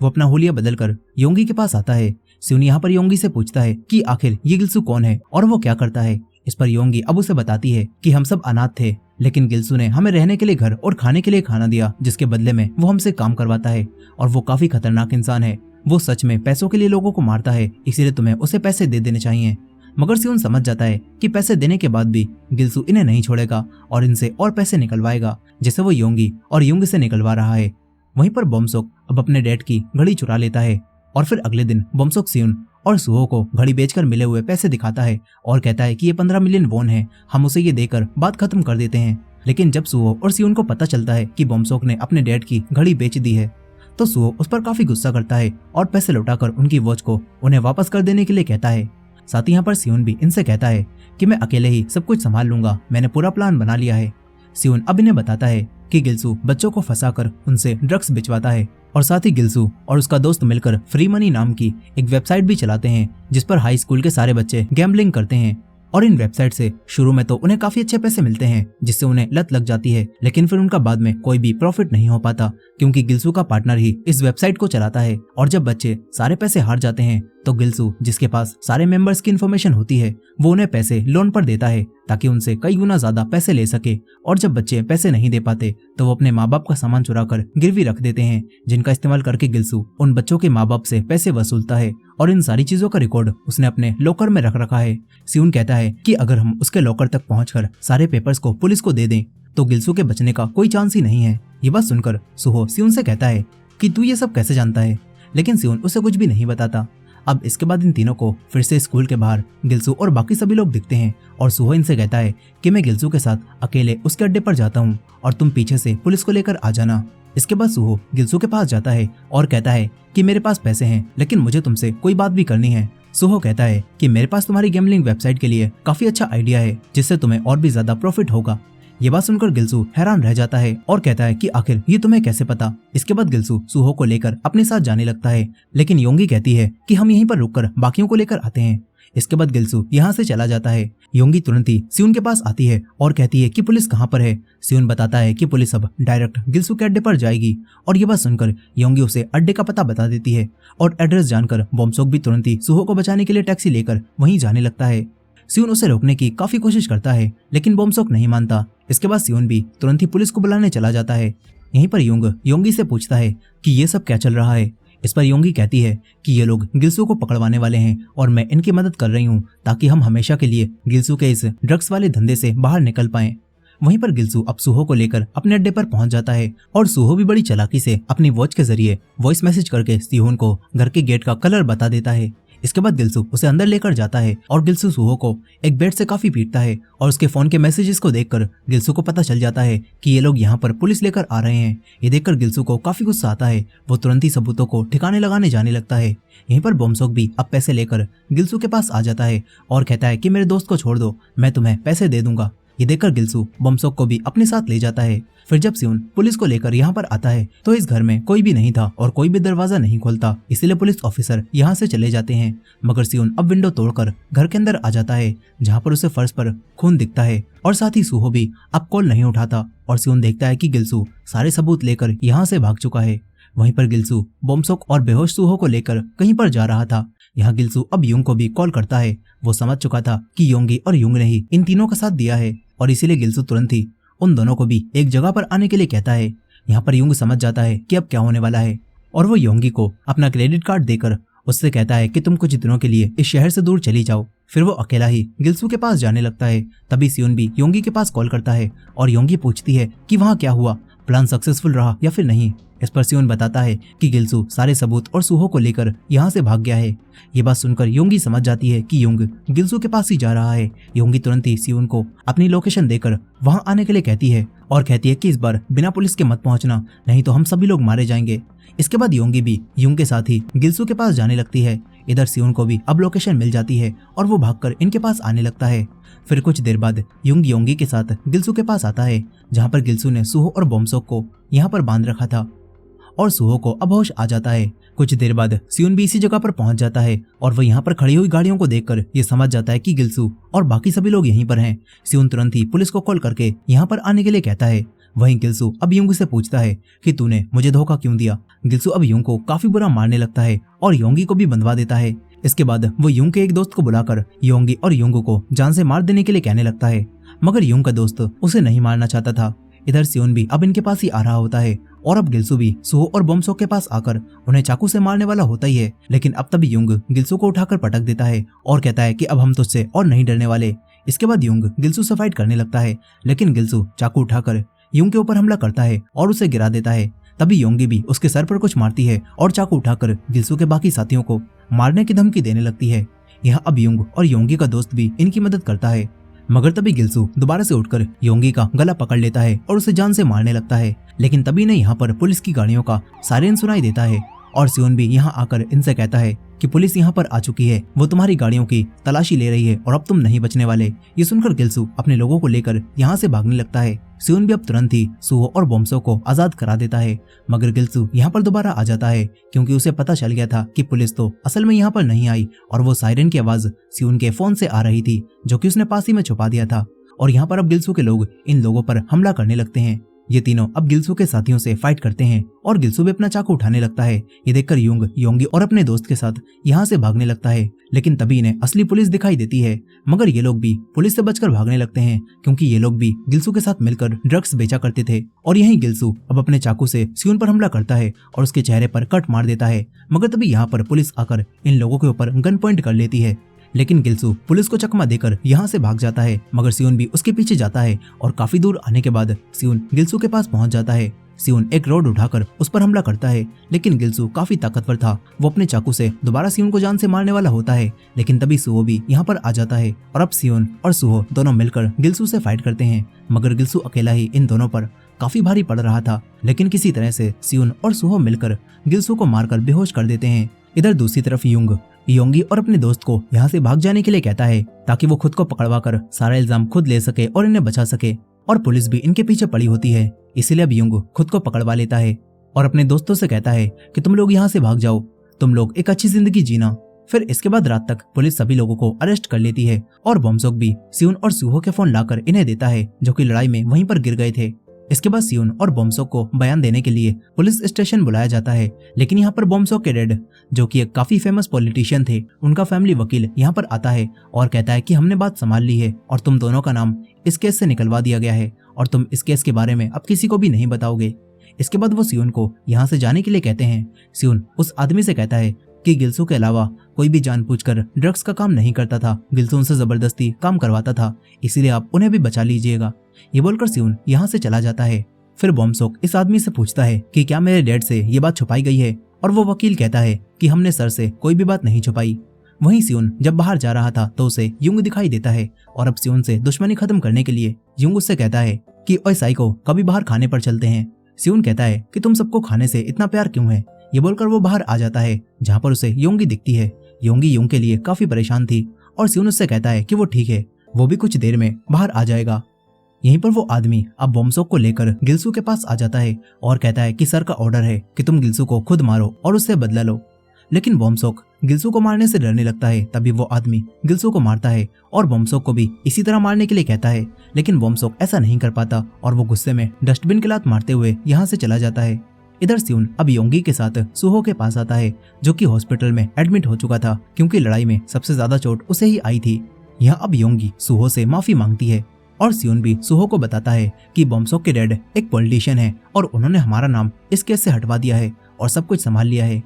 वो अपना हुलिया बदलकर योंगी के पास आता है। सियोन यहाँ पर योंगी से पूछता है कि आखिर ये गिल्सू कौन है और वो क्या करता है। इस पर योंगी अब उसे बताती है कि हम सब अनाथ थे, लेकिन गिल्सू ने हमें रहने के लिए घर और खाने के लिए खाना दिया, जिसके बदले में वो हमसे काम करवाता है और वो काफी खतरनाक इंसान है। वो सच में पैसों के लिए लोगों को मारता है, इसीलिए तुम्हें उसे पैसे दे देने चाहिए। मगर सियोन समझ जाता है कि पैसे देने के बाद भी गिल्सू इन्हें नहीं छोड़ेगा और इनसे और पैसे निकलवाएगा, जैसे वो योंगी और युंग से निकलवा रहा है। वहीं पर बॉम्सोक अब अपने डैड की घड़ी चुरा लेता है और फिर अगले दिन बॉम्सोक सियोन और सुहो को घड़ी बेचकर मिले हुए पैसे दिखाता है और कहता है कि ये 15 मिलियन वोन है, हम उसे ये देकर बात खत्म कर देते हैं। लेकिन जब सुहो और सियोन को पता चलता है कि बॉम्सोक ने अपने डैड की घड़ी बेच दी है तो सुहो उस पर काफी गुस्सा करता है और पैसे लौटाकर उनकी वॉच को उन्हें वापस कर देने के लिए कहता है। साथ ही यहाँ पर सियोन भी इनसे कहता है कि मैं अकेले ही सब कुछ संभाल लूंगा, मैंने पूरा प्लान बना लिया है। सियोन अब इन्हें बताता है कि गिल्सू बच्चों को फंसाकर उनसे ड्रग्स बिचवाता है और साथ ही गिल्सू और उसका दोस्त मिलकर फ्री मनी नाम की एक वेबसाइट भी चलाते हैं, जिस पर हाई स्कूल के सारे बच्चे गैम्बलिंग करते हैं। और इन वेबसाइट से शुरू में तो उन्हें काफी अच्छे पैसे मिलते हैं, जिससे उन्हें लत लग जाती है, लेकिन फिर उनका बाद में कोई भी प्रॉफिट नहीं हो पाता, क्योंकि गिल्सू का पार्टनर ही इस वेबसाइट को चलाता है। और जब बच्चे सारे पैसे हार जाते हैं तो गिल्सू, जिसके पास सारे मेंबर्स की इन्फॉर्मेशन होती है, वो उन्हें पैसे लोन पर देता है ताकि उनसे कई गुना ज्यादा पैसे ले सके। और जब बच्चे पैसे नहीं दे पाते तो वो अपने माँ बाप का सामान चुराकर गिरवी रख देते हैं, जिनका इस्तेमाल करके गिल्सू उन बच्चों के माँ बाप से पैसे वसूलता है और इन सारी चीजों का रिकॉर्ड उसने अपने लॉकर में रख रखा है। सियोन कहता है कि अगर हम उसके लॉकर तक पहुंचकर सारे पेपर्स को पुलिस को दे दें तो गिल्सू के बचने का कोई चांस ही नहीं है। ये बात सुनकर सुहो सियोन से कहता है कि तू ये सब कैसे जानता है, लेकिन सियोन उसे कुछ भी नहीं बताता। अब इसके बाद इन तीनों को फिर से स्कूल के बाहर गिल्सू और बाकी सभी लोग दिखते हैं और सुहो इनसे कहता है कि मैं गिल्सू के साथ अकेले उसके अड्डे पर जाता हूँ और तुम पीछे से पुलिस को लेकर आ जाना। इसके बाद सुहो गिल्सू के पास जाता है और कहता है कि मेरे पास पैसे हैं, लेकिन मुझे तुमसे कोई बात भी करनी है। सुहो कहता है कि मेरे पास तुम्हारी गैम्बलिंग वेबसाइट के लिए काफी अच्छा आइडिया है, जिससे तुम्हें और भी ज्यादा प्रॉफिट होगा। ये बात सुनकर गिल्सू हैरान रह जाता है और कहता है कि आखिर ये तुम्हें कैसे पता। इसके बाद गिल्सू सुहो को लेकर अपने साथ जाने लगता है, लेकिन योंगी कहती है कि हम यहीं पर रुककर बाकियों को लेकर आते हैं। इसके बाद गिल्सू यहाँ से चला जाता है। योंगी तुरंत ही सियोन के पास आती है और कहती है कि पुलिस कहाँ पर है। सियोन बताता है कि पुलिस अब डायरेक्ट गिल्सू के अड्डे पर जाएगी और ये बात सुनकर योंगी उसे अड्डे का पता बता देती है और एड्रेस जानकर बॉम्सोक भी तुरंत ही सुहो को बचाने के लिए टैक्सी लेकर वहीं जाने लगता है। सियोन उसे रोकने की काफी कोशिश करता है, लेकिन बॉम्सोक नहीं मानता। इसके बाद सियोन भी तुरंत ही पुलिस को बुलाने चला जाता है। यहीं पर योंगी से पूछता है कि ये सब क्या चल रहा है। इस पर योंगी कहती है कि ये लोग गिल्सू को पकड़वाने वाले हैं और मैं इनकी मदद कर रही हूँ ताकि हम हमेशा के लिए गिल्सू के इस ड्रग्स वाले धंधे से बाहर निकल पाएं। वहीं पर गिल्सू अब सूहो को लेकर अपने अड्डे पर पहुंच जाता है और सूहो भी बड़ी चालाकी से अपनी वॉच के जरिए वॉइस मैसेज करके सिहोन को घर के गेट का कलर बता देता है। इसके बाद गिल्सू उसे अंदर लेकर जाता है और गिल्सू सूहो को एक बेड से काफी पीटता है और उसके फोन के मैसेजेस को देखकर गिल्सू को पता चल जाता है कि ये लोग यहाँ पर पुलिस लेकर आ रहे हैं। ये देखकर गिल्सू को काफी गुस्सा आता है। वो तुरंत ही सबूतों को ठिकाने लगाने जाने लगता है। यहीं पर बोमसोक भी अब पैसे लेकर गिल्सू के पास आ जाता है और कहता है कि मेरे दोस्त को छोड़ दो, मैं तुम्हें पैसे दे दूंगा। ये देखकर गिल्सू बोमसोक को भी अपने साथ ले जाता है। फिर जब सियोन पुलिस को लेकर यहाँ पर आता है तो इस घर में कोई भी नहीं था और कोई भी दरवाजा नहीं खोलता, इसीलिए पुलिस ऑफिसर यहाँ से चले जाते हैं। मगर सियोन अब विंडो तोड़कर घर के अंदर आ जाता है जहाँ पर उसे फर्श पर खून दिखता है और साथ ही सूहो भी अब कॉल नहीं उठाता और सियोन देखता है कि गिल्सू सारे सबूत लेकर यहाँ से भाग चुका है। वहीं पर गिल्सू बोमसोक और बेहोश सूहो को लेकर कहीं पर जा रहा था। यहाँ गिल्सू अब युंग को भी कॉल करता है। वो समझ चुका था कि योंगी और युंग ने ही इन तीनों का साथ दिया है और इसीलिए गिल्सू तुरंत ही उन दोनों को भी एक जगह पर आने के लिए कहता है। यहाँ पर युंग समझ जाता है कि अब क्या होने वाला है और वो योंगी को अपना क्रेडिट कार्ड देकर उससे कहता है कि तुम कुछ दिनों के लिए इस शहर से दूर चली जाओ। फिर वो अकेला ही गिल्सू के पास जाने लगता है। तभी सियोन भी योंगी के पास कॉल करता है और योंगी पूछती है कि वहाँ क्या हुआ, प्लान सक्सेसफुल रहा या फिर नहीं। इस पर सियोन बताता है कि गिल्सू सारे सबूत और सूहो को लेकर यहाँ से भाग गया है। ये बात सुनकर योंगी समझ जाती है कि युंग गिल्सू के पास ही जा रहा है। योंगी तुरंत ही सियोन को अपनी लोकेशन देकर वहाँ आने के लिए कहती है और कहती है कि इस बार बिना पुलिस के मत पहुँचना, नहीं तो हम सभी लोग मारे जाएंगे। इसके बाद योंगी भी युंग के साथ ही गिल्सू के पास जाने लगती है। इधर सियोन को भी अब लोकेशन मिल जाती है और वो भागकर इनके पास आने लगता है। फिर कुछ देर बाद युंग योंगी के साथ गिल्सू के पास आता है जहाँ पर गिल्सू ने सूहो और बोमसोक को यहाँ पर बांध रखा था और सूहो को अब होश आ जाता है। कुछ देर बाद सियोन भी इसी जगह पर पहुंच जाता है और वह यहाँ पर खड़ी हुई गाड़ियों को देखकर ये समझ जाता है कि गिल्सू और बाकी सभी लोग यहीं पर हैं। सियोन तुरंत ही पुलिस को कॉल करके यहाँ पर आने के लिए कहता है। वहीं गिल्सू अब युंग से पूछता है कि तूने मुझे धोखा क्यों दिया। गिल्सू अब युंग को काफी बुरा मारने लगता है और योंगी को भी बंधवा देता है। इसके बाद वो युंग के एक दोस्त को बुलाकर योंगी और युंग को जान से मार देने के लिए कहने लगता है, मगर युंग का दोस्त उसे नहीं मारना चाहता था। इधर सियोन भी अब इनके पास ही आ रहा होता है और अब गिल्सू भी सूहो और बोमसोक के पास आकर उन्हें चाकू से मारने वाला होता ही है। लेकिन अब तभी युंग गिल्सू को उठाकर पटक देता है और कहता है कि अब हम तुझसे और नहीं डरने वाले। इसके बाद युंग गिल्सू से फाइट करने लगता है, लेकिन गिल्सू चाकू उठाकर युंग के ऊपर हमला करता है और उसे गिरा देता है। तभी योंगी भी उसके सर पर कुछ मारती है और चाकू उठाकर गिल्सू के बाकी साथियों को मारने की धमकी देने लगती है। यहाँ अब युंग और योंगी का दोस्त भी इनकी मदद करता है, मगर तभी गिल्सू दोबारा से उठकर योंगी का गला पकड़ लेता है और उसे जान से मारने लगता है। लेकिन तभी ने यहाँ पर पुलिस की गाड़ियों का सायरन सुनाई देता है और सियोन भी यहाँ आकर इनसे कहता है कि पुलिस यहाँ पर आ चुकी है, वो तुम्हारी गाड़ियों की तलाशी ले रही है और अब तुम नहीं बचने वाले। ये सुनकर गिल्सू अपने लोगों को लेकर यहाँ से भागने लगता है। सियोन भी अब तुरंत ही सूहो और बोमसोक को आजाद करा देता है, मगर गिल्सू यहाँ पर दोबारा आ जाता है क्योंकि उसे पता चल गया था कि पुलिस तो असल में यहाँ पर नहीं आई और वो सायरन की आवाज सियोन के फोन से आ रही थी जो कि उसने पास ही में छुपा दिया था। और यहाँ पर अब गिल्सू के लोग इन लोगों पर हमला करने लगते हैं। ये तीनों अब गिल्सू के साथियों से फाइट करते हैं और गिल्सू भी अपना चाकू उठाने लगता है। ये देखकर युंग योंगी और अपने दोस्त के साथ यहाँ से भागने लगता है, लेकिन तभी इन्हें असली पुलिस दिखाई देती है। मगर ये लोग भी पुलिस से बचकर भागने लगते हैं क्योंकि ये लोग भी गिल्सू के साथ मिलकर ड्रग्स बेचा करते थे। और यहीं गिल्सू अब अपने चाकू से सियोन पर हमला करता है और उसके चेहरे पर कट मार देता है। मगर तभी यहाँ पर पुलिस आकर इन लोगों के ऊपर गन पॉइंट कर लेती है, लेकिन गिल्सू पुलिस को चकमा देकर यहाँ से भाग जाता है। मगर सियोन भी उसके पीछे जाता है और काफी दूर आने के बाद सियोन गिल्सू के पास पहुंच जाता है। सियोन एक रॉड उठाकर उस पर हमला करता है, लेकिन गिल्सू काफी ताकतवर था। वो अपने चाकू से दोबारा सियोन को जान से मारने वाला होता है, लेकिन तभी सूहो भी यहाँ पर आ जाता है और अब सियोन और सूहो दोनों मिलकर गिल्सू से फाइट करते हैं। मगर गिल्सू अकेला ही इन दोनों पर काफी भारी पड़ रहा था, लेकिन किसी तरह से सियोन और सूहो मिलकर गिल्सू को मारकर बेहोश कर देते हैं। इधर दूसरी तरफ युंग योंगी और अपने दोस्त को यहाँ से भाग जाने के लिए कहता है ताकि वो खुद को पकड़वा कर सारा इल्जाम खुद ले सके और इन्हें बचा सके। और पुलिस भी इनके पीछे पड़ी होती है, इसीलिए अब युंग खुद को पकड़वा लेता है और अपने दोस्तों से कहता है कि तुम लोग यहाँ से भाग जाओ, तुम लोग एक अच्छी जिंदगी जीना। फिर इसके बाद रात तक पुलिस सभी लोगों को अरेस्ट कर लेती है और बोमसोक भी सियोन और सूहो के फोन लाकर इन्हें देता है जो कि लड़ाई में वहीं पर गिर गए थे। इसके बाद सियोन और बोमसोक को बयान देने के लिए पुलिस स्टेशन बुलाया जाता है, लेकिन यहाँ पर बोमसोक के डैड जो कि एक काफी फेमस पॉलिटिशियन थे, उनका फैमिली वकील यहाँ पर आता है और कहता है कि हमने बात संभाल ली है और तुम दोनों का नाम इस केस से निकलवा दिया गया है और तुम इस केस के बारे में अब किसी को भी नहीं बताओगे। इसके बाद वो सियोन को यहाँ से जाने के लिए कहते हैं। सियोन उस आदमी से कहता है कि गिल्सू के अलावा कोई भी जानबूझकर ड्रग्स का काम नहीं करता था, गिल्सू उनसे जबरदस्ती काम करवाता था, इसीलिए आप उन्हें भी बचा लीजिएगा। ये बोलकर सियोन यहाँ से चला जाता है। फिर बॉम्सोक इस आदमी से पूछता है कि क्या मेरे डैड से ये बात छुपाई गई है, और वो वकील कहता है कि हमने सर से कोई भी बात नहीं छुपाई। वहीं सियोन जब बाहर जा रहा था तो उसे युंग दिखाई देता है, और अब सियोन से दुश्मनी खत्म करने के लिए युंग उससे कहता है कि ओए साइको, कभी बाहर खाने पर चलते हैं। सियोन कहता है कि तुम सबको खाने से इतना प्यार क्यों है। ये बोलकर वो बाहर आ जाता है, जहाँ पर उसे योंगी दिखती है। योंगी युंग के लिए काफी परेशान थी, और सियोन उससे कहता है कि वो ठीक है, वो भी कुछ देर में बाहर आ जाएगा। यहीं पर वो आदमी अब बॉम्सोक को लेकर गिल्सू के पास आ जाता है और कहता है कि सर का ऑर्डर है कि तुम गिल्सू को खुद मारो और उससे बदला लो। लेकिन बॉम्सोक गिल्सू को मारने से डरने लगता है। तभी वो आदमी गिल्सू को मारता है और बॉम्सोक को भी इसी तरह मारने के लिए कहता है, लेकिन बॉम्सोक ऐसा नहीं कर पाता और वो गुस्से में डस्टबिन की लात मारते हुए यहाँ से चला जाता है। इधर सियोन अब योंगी के साथ सुहो के पास आता है, जो कि हॉस्पिटल में एडमिट हो चुका था क्योंकि लड़ाई में सबसे ज्यादा चोट उसे ही आई थी। यहाँ अब योंगी सुहो से माफी मांगती है, और सियोन भी सुहो को बताता है कि बॉम्सोक के डैड एक पॉलिटिशियन है और उन्होंने हमारा नाम इस केस से हटवा दिया है और सब कुछ संभाल लिया है।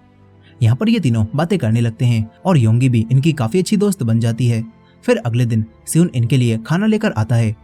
यहाँ पर ये तीनों बातें करने लगते हैं और योंगी भी इनकी काफी अच्छी दोस्त बन जाती है। फिर अगले दिन सियोन इनके लिए खाना लेकर आता है,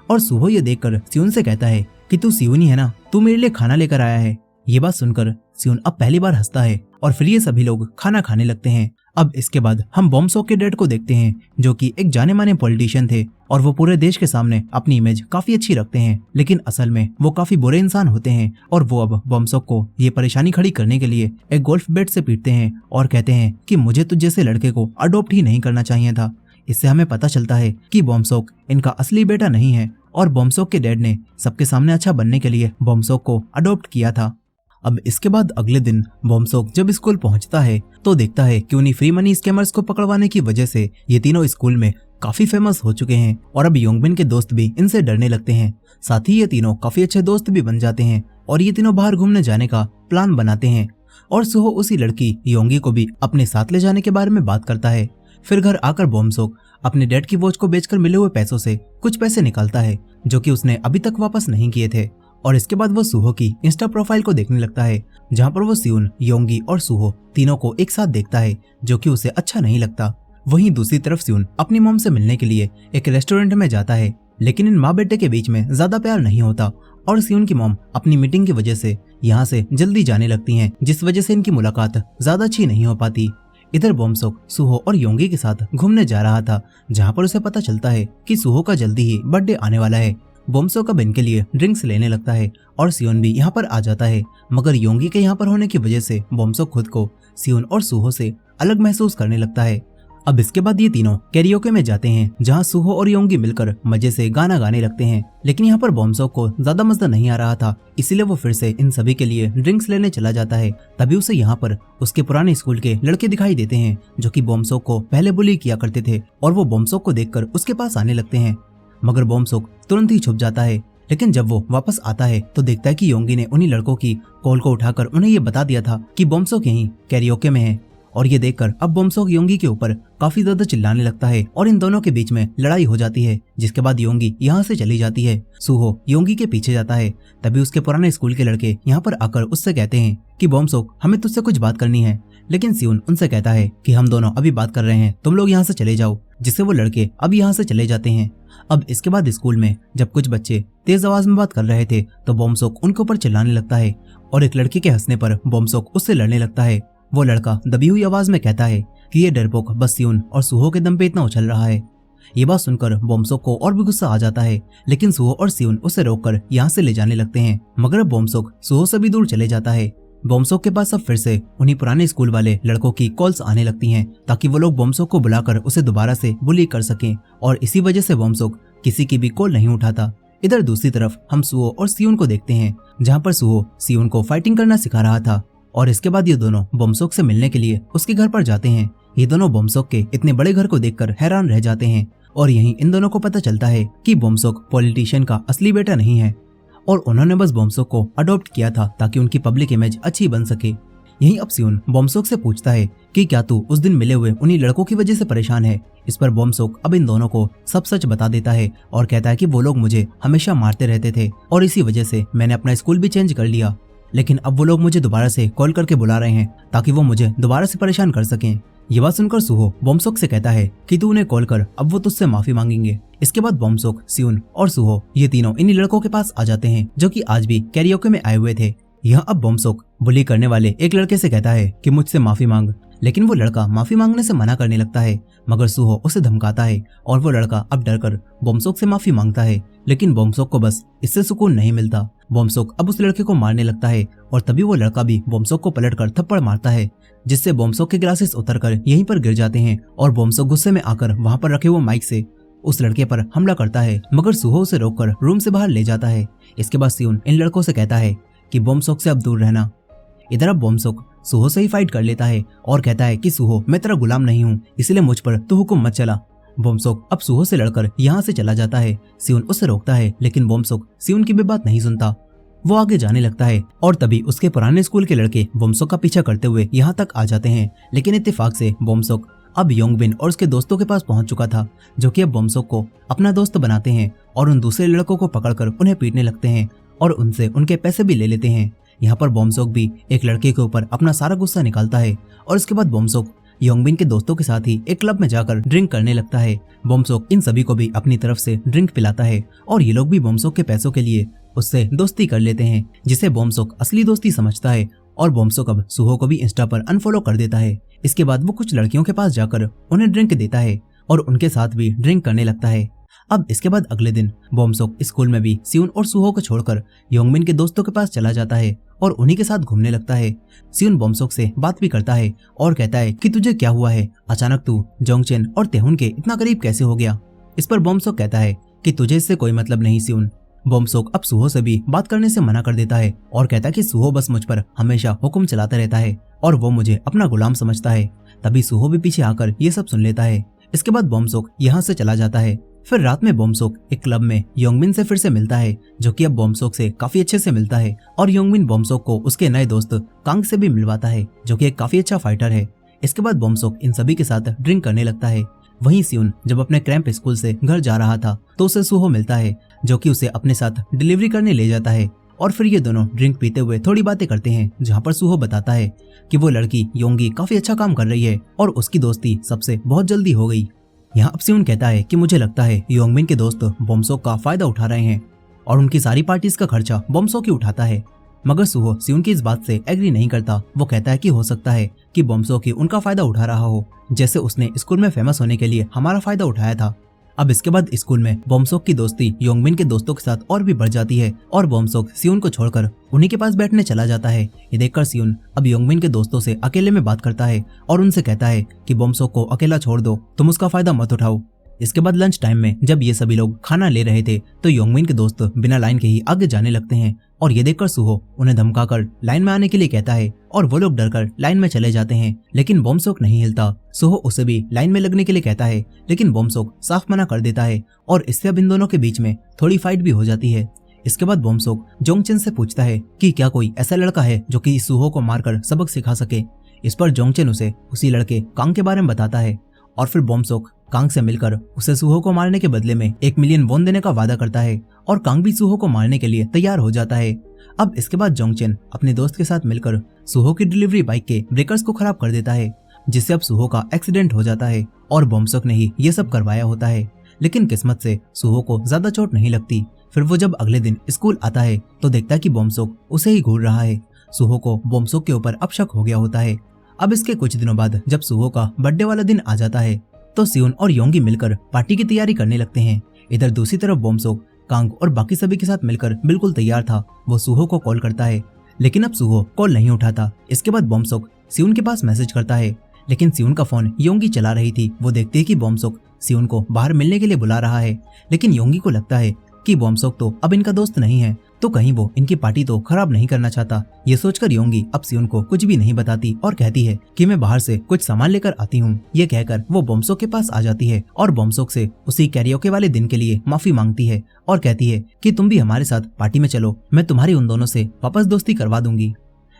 और सुहो ये देखकर सियोन से कहता है कि तू सियोन ही है ना, तू मेरे लिए खाना लेकर आया है। ये बात सुनकर सियोन अब पहली बार हंसता है, और फिर ये सभी लोग खाना खाने लगते हैं। अब इसके बाद हम बॉम्सोक के डैड को देखते हैं, जो कि एक जाने माने पॉलिटिशियन थे, और वो पूरे देश के सामने अपनी इमेज काफी अच्छी रखते हैं, लेकिन असल में वो काफी बुरे इंसान होते हैं। और वो अब बॉम्सोक को ये परेशानी खड़ी करने के लिए एक गोल्फ बैट से पीटते हैं और कहते हैं कि मुझे तुझ जैसे लड़के को अडॉप्ट ही नहीं करना चाहिए था। इससे हमें पता चलता है कि बॉम्सोक इनका असली बेटा नहीं है, और बॉम्सोक के डैड ने सबके सामने अच्छा बनने के लिए बॉम्सोक को अडॉप्ट किया था। अब इसके बाद अगले दिन बॉम्सोक जब स्कूल पहुंचता है तो देखता है कि उन्हीं फ्री मनी स्कैमर्स को पकड़वाने की वजह से ये तीनों स्कूल में काफी फेमस हो चुके हैं, और अब योंगबिन के दोस्त भी इनसे डरने लगते हैं। साथ ही ये तीनों काफी अच्छे दोस्त भी बन जाते हैं, और ये तीनों बाहर घूमने जाने का प्लान बनाते हैं। और सुहो उसी लड़की योंगी को भी अपने साथ ले जाने के बारे में बात करता है। फिर घर आकर बॉम्सोक अपने डैड की वॉच को बेचकर मिले हुए पैसों से कुछ पैसे निकालता है, जो कि उसने अभी तक वापस नहीं किए थे। और इसके बाद वो सुहो की इंस्टा प्रोफाइल को देखने लगता है, जहाँ पर वो सियोन, योंगी और सुहो तीनों को एक साथ देखता है, जो कि उसे अच्छा नहीं लगता। वहीं दूसरी तरफ सियोन अपनी मॉम से मिलने के लिए एक रेस्टोरेंट में जाता है, लेकिन इन माँ बेटे के बीच में ज्यादा प्यार नहीं होता, और सियोन की मॉम अपनी मीटिंग की वजह से यहाँ से जल्दी जाने लगती हैं, जिस वजह से इनकी मुलाकात ज्यादा अच्छी नहीं हो पाती। इधर बॉम्सोक सुहो और योंगी के साथ घूमने जा रहा था, जहाँ पर उसे पता चलता है कि सुहो का जल्दी ही बर्थडे आने वाला है। बॉम्सोक अब इनके लिए ड्रिंक्स लेने लगता है, और सियोन भी यहाँ पर आ जाता है, मगर योंगी के यहाँ पर होने की वजह से बॉम्सोक खुद को सियोन और सुहो से अलग महसूस करने लगता है। अब इसके बाद ये तीनों कैरियोके में जाते हैं, जहाँ सुहो और योंगी मिलकर मजे से गाना गाने लगते हैं, लेकिन यहाँ पर बॉम्सोक को ज्यादा मजा नहीं आ रहा था, इसीलिए वो फिर से इन सभी के लिए ड्रिंक्स लेने चला जाता है। तभी उसे यहाँ पर उसके पुराने स्कूल के लड़के दिखाई देते हैं, जो कि बॉम्सोक को पहले बुली किया करते थे, और वो बॉम्सोक को देखकर उसके पास आने लगते हैं, मगर बॉम्सोक तुरंत ही छुप जाता है। लेकिन जब वो वापस आता है तो देखता है कि योंगी ने उन्हीं लड़कों की कॉल को उठाकर उन्हें ये बता दिया था कि बॉम्सोक यहीं कैरियोके में है, और ये देखकर अब बॉम्सोक योंगी के ऊपर काफी ज्यादा चिल्लाने लगता है, और इन दोनों के बीच में लड़ाई हो जाती है, जिसके बाद योंगी यहाँ से चली जाती है। सुहो योंगी के पीछे जाता है, तभी उसके पुराने स्कूल के लड़के यहाँ पर आकर उससे कहते हैं कि बॉम्सोक, हमें तुझसे कुछ बात करनी है। लेकिन सियोन उनसे कहता है कि हम दोनों अभी बात कर रहे हैं, तुम लोग यहाँ से चले जाओ, जिससे वो लड़के अब यहाँ से चले जाते हैं। अब इसके बाद स्कूल में जब कुछ बच्चे तेज आवाज में बात कर रहे थे तो बॉम्सोक उनके ऊपर चिल्लाने लगता है, और एक लड़के के हंसने पर बॉम्सोक उससे लड़ने लगता है। वो लड़का दबी हुई आवाज में कहता है कि ये डरपोक बस सियोन और सुहो के दम पे इतना उछल रहा है। ये बात सुनकर बॉम्सोक को और भी गुस्सा आ जाता है, लेकिन सुहो और सियोन उसे रोककर यहाँ से ले जाने लगते हैं, मगर अब बॉम्सोक सुहो से भी दूर चले जाता है। बॉम्सोक के पास अब फिर से उन्हीं पुराने स्कूल वाले लड़कों की कॉल्स आने लगती हैं, ताकि वो लोग बॉम्सोक को बुलाकर उसे दोबारा से बुली कर सकें, और इसी वजह से बॉम्सोक किसी की भी कॉल नहीं उठाता। इधर दूसरी तरफ हम सुहो और सियोन को देखते हैं, जहाँ पर सुहो सियोन को फाइटिंग करना सिखा रहा था, और इसके बाद ये दोनों बॉम्सोक से मिलने के लिए उसके घर पर जाते हैं। ये दोनों बॉम्सोक के इतने बड़े घर को देखकर हैरान रह जाते हैं, और यहीं इन दोनों को पता चलता है कि बॉम्सोक पॉलिटिशियन का असली बेटा नहीं है, और उन्होंने बस बॉम्सोक को अडॉप्ट किया था ताकि उनकी पब्लिक इमेज अच्छी बन सके। यहीं अब सियोन बॉम्सोक से पूछता है कि क्या तू उस दिन मिले हुए उन्हीं लड़कों की वजह से परेशान है। इस पर बॉम्सोक अब इन दोनों को सब सच बता देता है, और कहता है कि वो लोग मुझे हमेशा मारते रहते थे, और इसी वजह से मैंने अपना स्कूल भी चेंज कर लिया। लेकिन अब वो लोग मुझे दोबारा से कॉल करके बुला रहे हैं ताकि वो मुझे दोबारा से परेशान कर सकें। ये बात सुनकर सुहो बोमसोक से कहता है कि तू उन्हें कॉल कर, अब वो तुझसे माफी मांगेंगे। इसके बाद बोमसोक, सियोन और सुहो ये तीनों इन लड़कों के पास आ जाते हैं जो कि आज भी कैरियोके में आए हुए थे। यहाँ अब बोमसोक बुली करने वाले एक लड़के से कहता है कि मुझसे माफी मांग, लेकिन वो लड़का माफी मांगने से मना करने लगता है, मगर सुहो उसे धमकाता है और वो लड़का अब डरकर बोमसोक से माफी मांगता है। लेकिन बोमसोक को बस इससे सुकून नहीं मिलता। बोमसोक अब उस लड़के को मारने लगता है और तभी वो लड़का भी बोमसोक को पलटकर थप्पड़ मारता है, जिससे बोमसोक के ग्लासेस उतरकर यहीं पर गिर जाते हैं और बोमसोक गुस्से में आकर वहां पर रखे हुए माइक से उस लड़के पर हमला करता है, मगर सुहो उसे रोककर रूम से बाहर ले जाता है। इसके बाद सियोन इन लड़कों से कहता है कि बोमसोक से अब दूर रहना। इधर अब बोमसोक सुहो से ही फाइट कर लेता है और कहता है कि सुहो मैं तेरा गुलाम नहीं हूँ, इसलिए मुझ पर तू हुक्म मत चला। बोमसोक अब सुहो से लड़कर यहाँ से चला जाता है। सियोन उसे रोकता है, लेकिन बोमसोक सियोन की भी बात नहीं सुनता। वो आगे जाने लगता है और तभी उसके पुराने स्कूल के लड़के बोमसोक का पीछा करते हुए यहाँ तक आ जाते हैं। लेकिन इत्तेफाक से बोमसोक अब योंगबिन और उसके दोस्तों के पास पहुंच चुका था, जो कि अब बोमसोक को अपना दोस्त बनाते हैं और उन दूसरे लड़कों को पकड़कर उन्हें पीटने लगते हैं और उनसे उनके पैसे भी ले लेते हैं। यहाँ पर बोमसोक भी एक लड़के के ऊपर अपना सारा गुस्सा निकालता है और इसके बाद बोमसोक योंगबिन के दोस्तों के साथ ही एक क्लब में जाकर ड्रिंक करने लगता है। बोमसोक इन सभी को भी अपनी तरफ से ड्रिंक पिलाता है और ये लोग भी बोमसोक के पैसों के लिए उससे दोस्ती कर लेते हैं, जिसे बोमसोक असली दोस्ती समझता है और बोमसोक अब सुहो को भी इंस्टा पर अनफॉलो कर देता है। इसके बाद वो कुछ लड़कियों के पास जाकर उन्हें ड्रिंक देता है और उनके साथ भी ड्रिंक करने लगता है। अब इसके बाद अगले दिन बोमसोक स्कूल में भी सियोन और सुहो को छोड़कर योंगबिन के दोस्तों के पास चला जाता है और उन्हीं के साथ घूमने लगता है। सियोन बोमसोक से बात भी करता है और कहता है कि तुझे क्या हुआ है, अचानक तू जोंगचेन और तेहुन के इतना करीब कैसे हो गया। इस पर बोमसोक कहता है कि तुझे इससे कोई मतलब नहीं सियोन। बोमसोक अब सुहो से भी बात करने से मना कर देता है और कहता है कि सुहो बस मुझ पर हमेशा हुक्म चलाता रहता है और वो मुझे अपना गुलाम समझता है। तभी सुहो भी पीछे आकर ये सब सुन लेता है। इसके बाद बोमसोक यहाँ से चला जाता है। फिर रात में बोमसोक एक क्लब में योंगबिन से फिर से मिलता है, जो कि अब बोमसोक से काफी अच्छे से मिलता है और योंगबिन बोमसोक को उसके नए दोस्त कांग से भी मिलवाता है, जो कि एक काफी अच्छा फाइटर है। इसके बाद बोमसोक इन सभी के साथ ड्रिंक करने लगता है। वहीं सियोन जब अपने क्रैम्प स्कूल से घर जा रहा था तो उसे सुहो मिलता है, जो कि उसे अपने साथ डिलीवरी करने ले जाता है और फिर ये दोनों ड्रिंक पीते हुए थोड़ी बातें करते हैं, जहाँ पर सुहो बताता है कि वो लड़की योंगी काफी अच्छा काम कर रही है और उसकी दोस्ती सबसे बहुत जल्दी हो गई। यहाँ अब सियोन कहता है कि मुझे लगता है योंगबिन के दोस्त बोमसोक का फायदा उठा रहे हैं और उनकी सारी पार्टीज का खर्चा बोमसोक ही उठाता है, मगर सुहो सियोन की इस बात से एग्री नहीं करता। वो कहता है कि हो सकता है कि बोमसोक ही उनका फायदा उठा रहा हो, जैसे उसने स्कूल में फेमस होने के लिए हमारा फायदा उठाया था। अब इसके बाद स्कूल में बोमसोक की दोस्ती योंगबिन के दोस्तों के साथ और भी बढ़ जाती है और बोमसोक सियोन को छोड़कर उन्हीं के पास बैठने चला जाता है। ये देखकर सियोन अब योंगबिन के दोस्तों से अकेले में बात करता है और उनसे कहता है कि बोमसोक को अकेला छोड़ दो, तुम उसका फायदा मत उठाओ। इसके बाद लंच टाइम में जब ये सभी लोग खाना ले रहे थे तो योंगबिन के दोस्त बिना लाइन के ही आगे जाने लगते हैं और ये देखकर सुहो उन्हें धमकाकर लाइन में आने के लिए कहता है और वो लोग डरकर लाइन में चले जाते हैं, लेकिन बोमसोक नहीं हिलता। सुहो उसे भी लाइन में लगने के लिए कहता है, लेकिन बोमसोक साफ मना कर देता है और इससे अब इन दोनों के बीच में थोड़ी फाइट भी हो जाती है। इसके बाद बोमसोक जोंगचेन से पूछता है कि क्या कोई ऐसा लड़का है जो कि सुहो को मारकर सबक सिखा सके। इस पर जोंगचेन उसे उसी लड़के कांग के बारे में बताता है और फिर बोमसोक कांग से मिलकर उसे सुहो को मारने के बदले में 1 मिलियन वॉन देने का वादा करता है और कांग भी सुहो को मारने के लिए तैयार हो जाता है। अब इसके बाद जोंगचेन अपने दोस्त के साथ मिलकर सुहो की डिलीवरी बाइक के ब्रेकर्स को खराब कर देता है, जिससे अब सुहो का एक्सीडेंट हो जाता है और बोमसोक ने ही ये सब करवाया होता है। लेकिन किस्मत से सुहो को ज्यादा चोट नहीं लगती। फिर वो जब अगले दिन स्कूल आता है तो देखता है कि बोमसोक उसे ही घूर रहा है। सुहो को बोमसोक के ऊपर अब शक हो गया होता है। अब इसके कुछ दिनों बाद जब सुहो का बर्थडे वाला दिन आ जाता है तो सियोन और योंगी मिलकर पार्टी की तैयारी करने लगते हैं। इधर दूसरी तरफ बोमसोक कांग और बाकी सभी के साथ मिलकर बिल्कुल तैयार था। वो सुहो को कॉल करता है, लेकिन अब सुहो कॉल नहीं उठाता। इसके बाद बोमसोक सियोन के पास मैसेज करता है, लेकिन सियोन का फोन योंगी चला रही थी। वो देखती है कि बोमसोक सियोन को बाहर मिलने के लिए बुला रहा है, लेकिन योंगी को लगता है कि बोमसोक तो अब इनका दोस्त नहीं है, तो कहीं वो इनकी पार्टी तो खराब नहीं करना चाहता। ये सोचकर योंगी अब सियोन को कुछ भी नहीं बताती और कहती है कि मैं बाहर से कुछ सामान लेकर आती हूँ। ये कहकर वो बोमसोक के पास आ जाती है और बोमसोक से उसी कैरियोके वाले दिन के लिए माफी मांगती है और कहती है कि तुम भी हमारे साथ पार्टी में चलो, मैं तुम्हारी उन दोनों से वापस दोस्ती करवा दूंगी।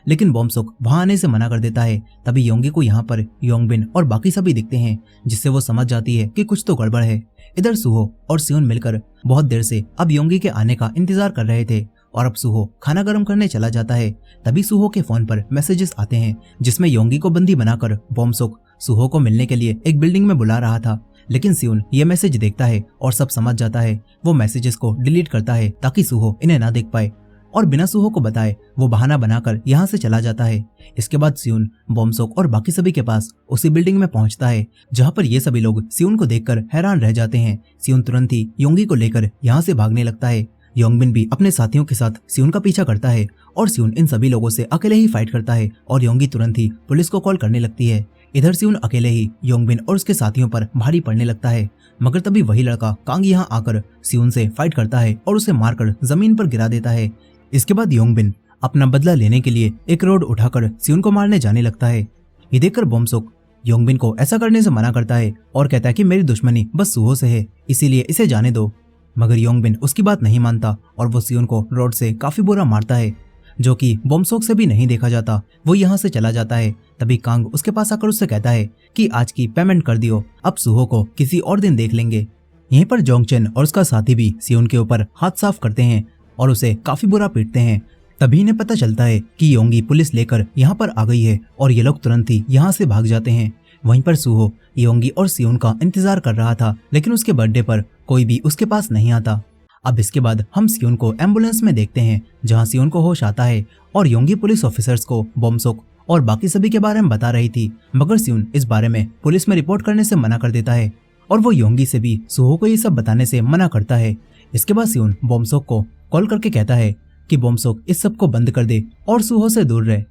लेकिन बोमसोक वहां आने से मना कर देता है। तभी योंगी को यहाँ पर योंगबिन और बाकी सभी दिखते हैं, जिससे वो समझ जाती है कि कुछ तो गड़बड़ है। इधर सुहो और सियोन मिलकर बहुत देर से अब योंगी के आने का इंतजार कर रहे थे और अब सुहो खाना गर्म करने चला जाता है। तभी सुहो के फोन पर मैसेजेस आते हैं जिसमें योंगी को बंदी बनाकर बोमसुक सुहो को मिलने के लिए एक बिल्डिंग में बुला रहा था। लेकिन सियोन ये मैसेज देखता है और सब समझ जाता है। वो मैसेजेस को डिलीट करता है ताकि सुहो इन्हें ना देख पाए और बिना सुहो को बताए वो बहाना बनाकर यहाँ से चला जाता है। इसके बाद सियोन बोमसुक और बाकी सभी के पास उसी बिल्डिंग में पहुंचता है जहाँ पर ये सभी लोग सियोन को देखकर हैरान रह जाते हैं। सियोन तुरंत ही योंगी को लेकर यहाँ से भागने लगता है। योंगबिन भी अपने साथियों के साथ सियोन का पीछा करता है और सियोन इन सभी लोगों से अकेले ही फाइट करता है और योंगी तुरंत ही पुलिस को कॉल करने लगती है। इधर सियोन अकेले ही योंगबिन और उसके साथियों पर भारी पड़ने लगता है, मगर तभी वही लड़का कांग यहाँ आकर सियोन से फाइट करता है और उसे मारकर जमीन पर गिरा देता है। इसके बाद योंगबिन अपना बदला लेने के लिए एक रोड उठाकर सियोन को मारने जाने लगता है। ये देखकर बोमसुक योंगबिन को ऐसा करने से मना करता है और कहता है कि मेरी दुश्मनी बस सुहो से है, इसीलिए इसे जाने दो। मगर योंगबिन उसकी बात नहीं मानता और वो सियोन को रोड से काफी बुरा मारता है, जो कि बोमसुक से भी नहीं देखा जाता। वो यहाँ से चला जाता है। तभी कांग उसके पास आकर उससे कहता है कि आज की पेमेंट कर दियो, अब सुहो को किसी और दिन देख लेंगे। यहीं पर जोंगचेन और उसका साथी भी सियोन के ऊपर हाथ साफ करते हैं और उसे काफी बुरा पीटते हैं। तभी इन्हें पता चलता है कि योंगी पुलिस लेकर यहाँ पर आ गई है और ये लोग तुरंत ही यहाँ से भाग जाते हैं। वहीं पर सुहो योंगी और सियोन का इंतजार कर रहा था, लेकिन उसके बर्थडे पर कोई भी उसके पास नहीं आता। अब इसके बाद हम सियोन को एम्बुलेंस में देखते हैं जहाँ सियोन को होश आता है और योंगी पुलिस ऑफिसर्स को बोमसुक और बाकी सभी के बारे में बता रही थी, मगर सियोन इस बारे में पुलिस में रिपोर्ट करने से मना कर देता है और वो योंगी से भी सुहो को ये सब बताने से मना करता है। इसके बाद सियोन बोमसुक को कॉल करके कहता है कि बोमसुक इस सब को बंद कर दे और सुहो से दूर रहे।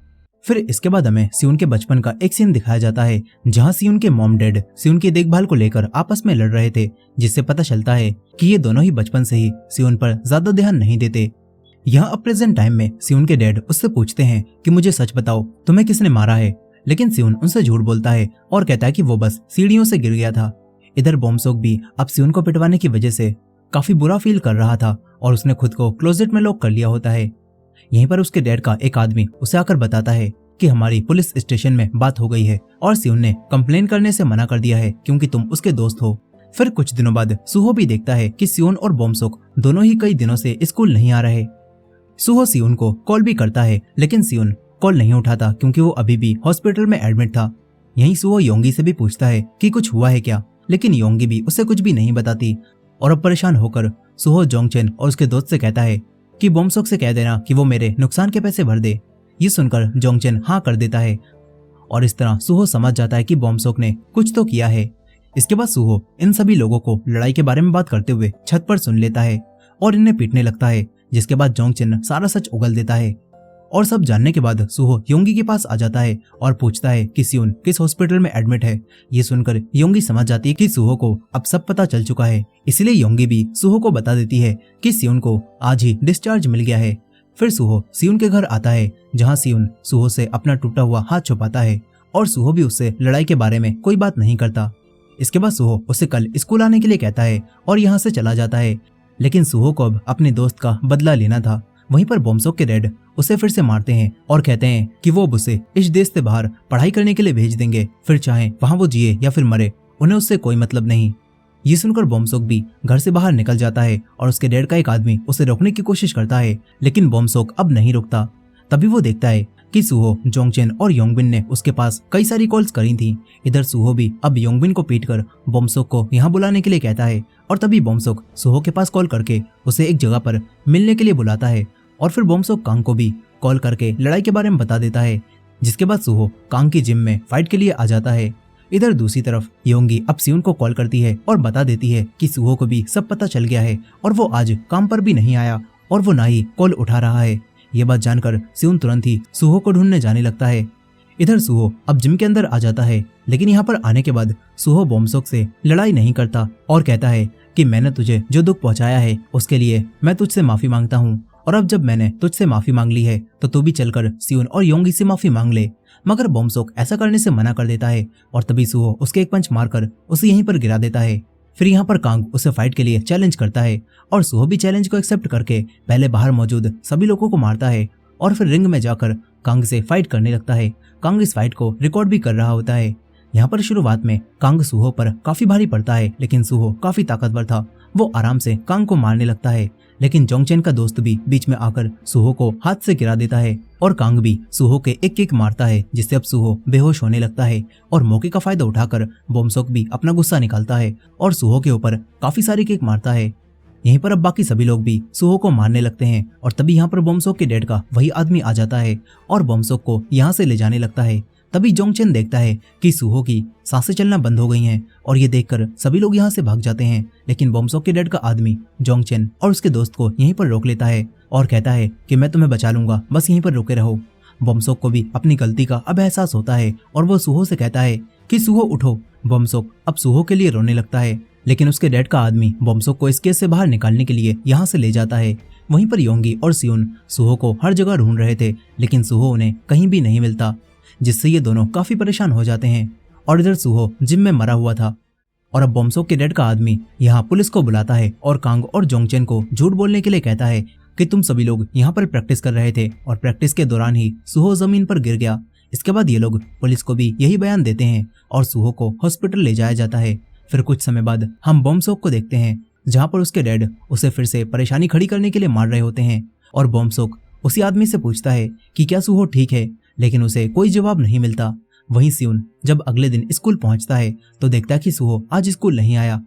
फिर इसके बाद हमें सियोन के बचपन का एक सीन दिखाया जाता है जहाँ सियोन के मॉम डैड सियोन की देखभाल को लेकर आपस में लड़ रहे थे, जिससे पता चलता है कि ये दोनों ही बचपन से ही सियोन पर ज्यादा ध्यान नहीं देते। यहाँ अब प्रेजेंट टाइम में सियोन के डैड उससे पूछते हैं कि मुझे सच बताओ तुम्हें किसने मारा है, लेकिन सियोन उनसे झूठ बोलता है और कहता है कि वो बस सीढ़ियों से गिर गया था। इधर बोमसुक भी अब सियोन को पिटवाने की वजह से काफी बुरा फील कर रहा था और उसने खुद को क्लोजेट में लॉक कर लिया होता है। यहीं पर उसके डैड का एक आदमी उसे आकर बताता है कि हमारी पुलिस स्टेशन में बात हो गई है और सियोन ने कंप्लेन करने से मना कर दिया है क्योंकि तुम उसके दोस्त हो। फिर कुछ दिनों बाद सुहो भी देखता है कि सियोन और बोमसुक दोनों ही कई दिनों से स्कूल नहीं आ रहे। सुहो सियोन को कॉल भी करता है, लेकिन सियोन कॉल नहीं उठाता क्योंकि वो अभी भी हॉस्पिटल में एडमिट था। यहीं सुहो योंगी से भी पूछता है कि कुछ हुआ है क्या, लेकिन योंगी भी उसे कुछ भी नहीं बताती और अब परेशान होकर सुहो जोंगचेन और उसके दोस्त से कहता है कि बोमसुक से कह देना कि वो मेरे नुकसान के पैसे भर दे। ये सुनकर जोंगचेन हाँ कर देता है और इस तरह सुहो समझ जाता है कि बोमसुक ने कुछ तो किया है। इसके बाद सुहो इन सभी लोगों को लड़ाई के बारे में बात करते हुए छत पर सुन लेता है और इन्हें पीटने लगता है, जिसके बाद जोंगचेन सारा सच उगल देता है और सब जानने के बाद सुहो योंगी के पास आ जाता है और पूछता है कि सियोन किस हॉस्पिटल में एडमिट है। ये सुनकर योंगी समझ जाती है कि सुहो को अब सब पता चल चुका है, इसलिए योंगी भी सुहो को बता देती है कि सियोन को आज ही डिस्चार्ज मिल गया है। फिर सुहो सियोन के घर आता है जहाँ सियोन सुहो से अपना टूटा हुआ हाथ छुपाता है और सुहो भी उससे लड़ाई के बारे में कोई बात नहीं करता। इसके बाद सुहो उसे कल स्कूल आने के लिए कहता है और यहाँ से चला जाता है, लेकिन सुहो को अब अपने दोस्त का बदला लेना था। वहीं पर बोमसुक के डैड उसे फिर से मारते हैं और कहते हैं कि वो अब उसे इस देश से बाहर पढ़ाई करने के लिए भेज देंगे, फिर चाहे वहां वो जिए या फिर मरे, उन्हें उससे कोई मतलब नहीं। ये सुनकर बोमसुक भी घर से बाहर निकल जाता है और उसके डैड का एक आदमी उसे रोकने की कोशिश करता है, लेकिन बोमसुक अब नहीं रुकता। तभी वो देखता है कि सुहो, जोंगचेन और योंगबिन ने उसके पास कई सारी कॉल्स करी थी। इधर सुहो भी अब योंगबिन को पीटकर बोमसुक को यहाँ बुलाने के लिए कहता है और तभी बोमसुक सुहो के पास कॉल करके उसे एक जगह पर मिलने के लिए बुलाता है और फिर बोमसुक कांग को भी कॉल करके लड़ाई के बारे में बता देता है, जिसके बाद सुहो कांग की जिम में फाइट के लिए आ जाता है। इधर दूसरी तरफ योंगी अब सियोन को कॉल करती है और बता देती है कि सुहो को भी सब पता चल गया है और वो आज काम पर भी नहीं आया और वो ना ही कॉल उठा रहा है। ये बात जानकर सियोन तुरंत ही सुहो को ढूंढने जाने लगता है। इधर सुहो अब जिम के अंदर आ जाता है, लेकिन यहाँ पर आने के बाद सुहो बोमसुक से लड़ाई नहीं करता और कहता है कि मैंने तुझे जो दुख पहुंचाया है उसके लिए मैं तुझसे माफी मांगता हूँ, और अब जब मैंने तुझसे माफी मांग ली है तो तू भी चलकर सियोन और योंगी से माफी मांग ले। मगर बोमसुक ऐसा करने से मना कर देता है और तभी सुहो उसके एक पंच मारकर उसे यहीं पर गिरा देता है। फिर यहाँ पर कांग उसे फाइट के लिए चैलेंज करता है और सुहो भी चैलेंज को एक्सेप्ट करके पहले बाहर मौजूद सभी लोगों को मारता है और फिर रिंग में जाकर कांग से फाइट करने लगता है। कांग इस फाइट को रिकॉर्ड भी कर रहा होता है। यहाँ पर शुरुआत में कांग सुहो पर काफी भारी पड़ता है, लेकिन सुहो काफी ताकतवर था वो आराम से कांग को मारने लगता है, लेकिन जोंगचेन का दोस्त भी बीच में आकर सुहो को हाथ से गिरा देता है और कांग भी सुहो के एक किक मारता है, जिससे अब सुहो बेहोश होने लगता है। और मौके का फायदा उठाकर बोमसोक भी अपना गुस्सा निकालता है और सुहो के ऊपर काफी सारी किक मारता है। यहीं पर अब बाकी सभी लोग भी सुहो को मारने लगते हैं और तभी यहाँ पर बोमसोक के डैड का वही आदमी आ जाता है और बोमसोक को यहाँ से ले जाने लगता है। तभी जोंगचेन देखता है कि सुहो की सांसें चलना बंद हो गई हैं और ये देखकर सभी लोग यहाँ से भाग जाते हैं, लेकिन बोमसोक के डैड का आदमी जोंगचेन और उसके दोस्त को यहीं पर रोक लेता है और कहता है कि मैं तुम्हें बचा लूंगा, बस यहीं पर रुके रहो। बोमसोक को भी अपनी गलती का अब एहसास होता है और वो सुहो से कहता है कि सुहो उठो। बोमसोक अब सुहो के लिए रोने लगता है, लेकिन उसके डैड का आदमी बोमसोक को इस केस से बाहर निकालने के लिए यहाँ से ले जाता है। वहीं पर योंगी और सियोन सुहो को हर जगह ढूंढ रहे थे, लेकिन सुहो उन्हें कहीं भी नहीं मिलता, जिससे ये दोनों काफी परेशान हो जाते हैं। और इधर सुहो जिम में मरा हुआ था और अब बोमसोक के डैड का आदमी यहाँ पुलिस को बुलाता है और कांग और जोंगचेन को झूठ बोलने के लिए कहता है कि तुम सभी लोग यहाँ पर प्रैक्टिस कर रहे थे और प्रैक्टिस के दौरान ही सुहो जमीन पर गिर गया। इसके बाद ये लोग पुलिस को भी यही बयान देते हैं और सुहो को हॉस्पिटल ले जाया जाता है। फिर कुछ समय बाद हम बोमसोक को देखते हैं, जहाँ पर उसके डैड उसे फिर से परेशानी खड़ी करने के लिए मार रहे होते हैं और बोमसोक उसी आदमी से पूछता है कि क्या सुहो ठीक है, लेकिन उसे कोई जवाब नहीं मिलता। वहीं सियोन जब अगले दिन स्कूल पहुंचता है तो देखता है कि सुहो आज स्कूल नहीं आया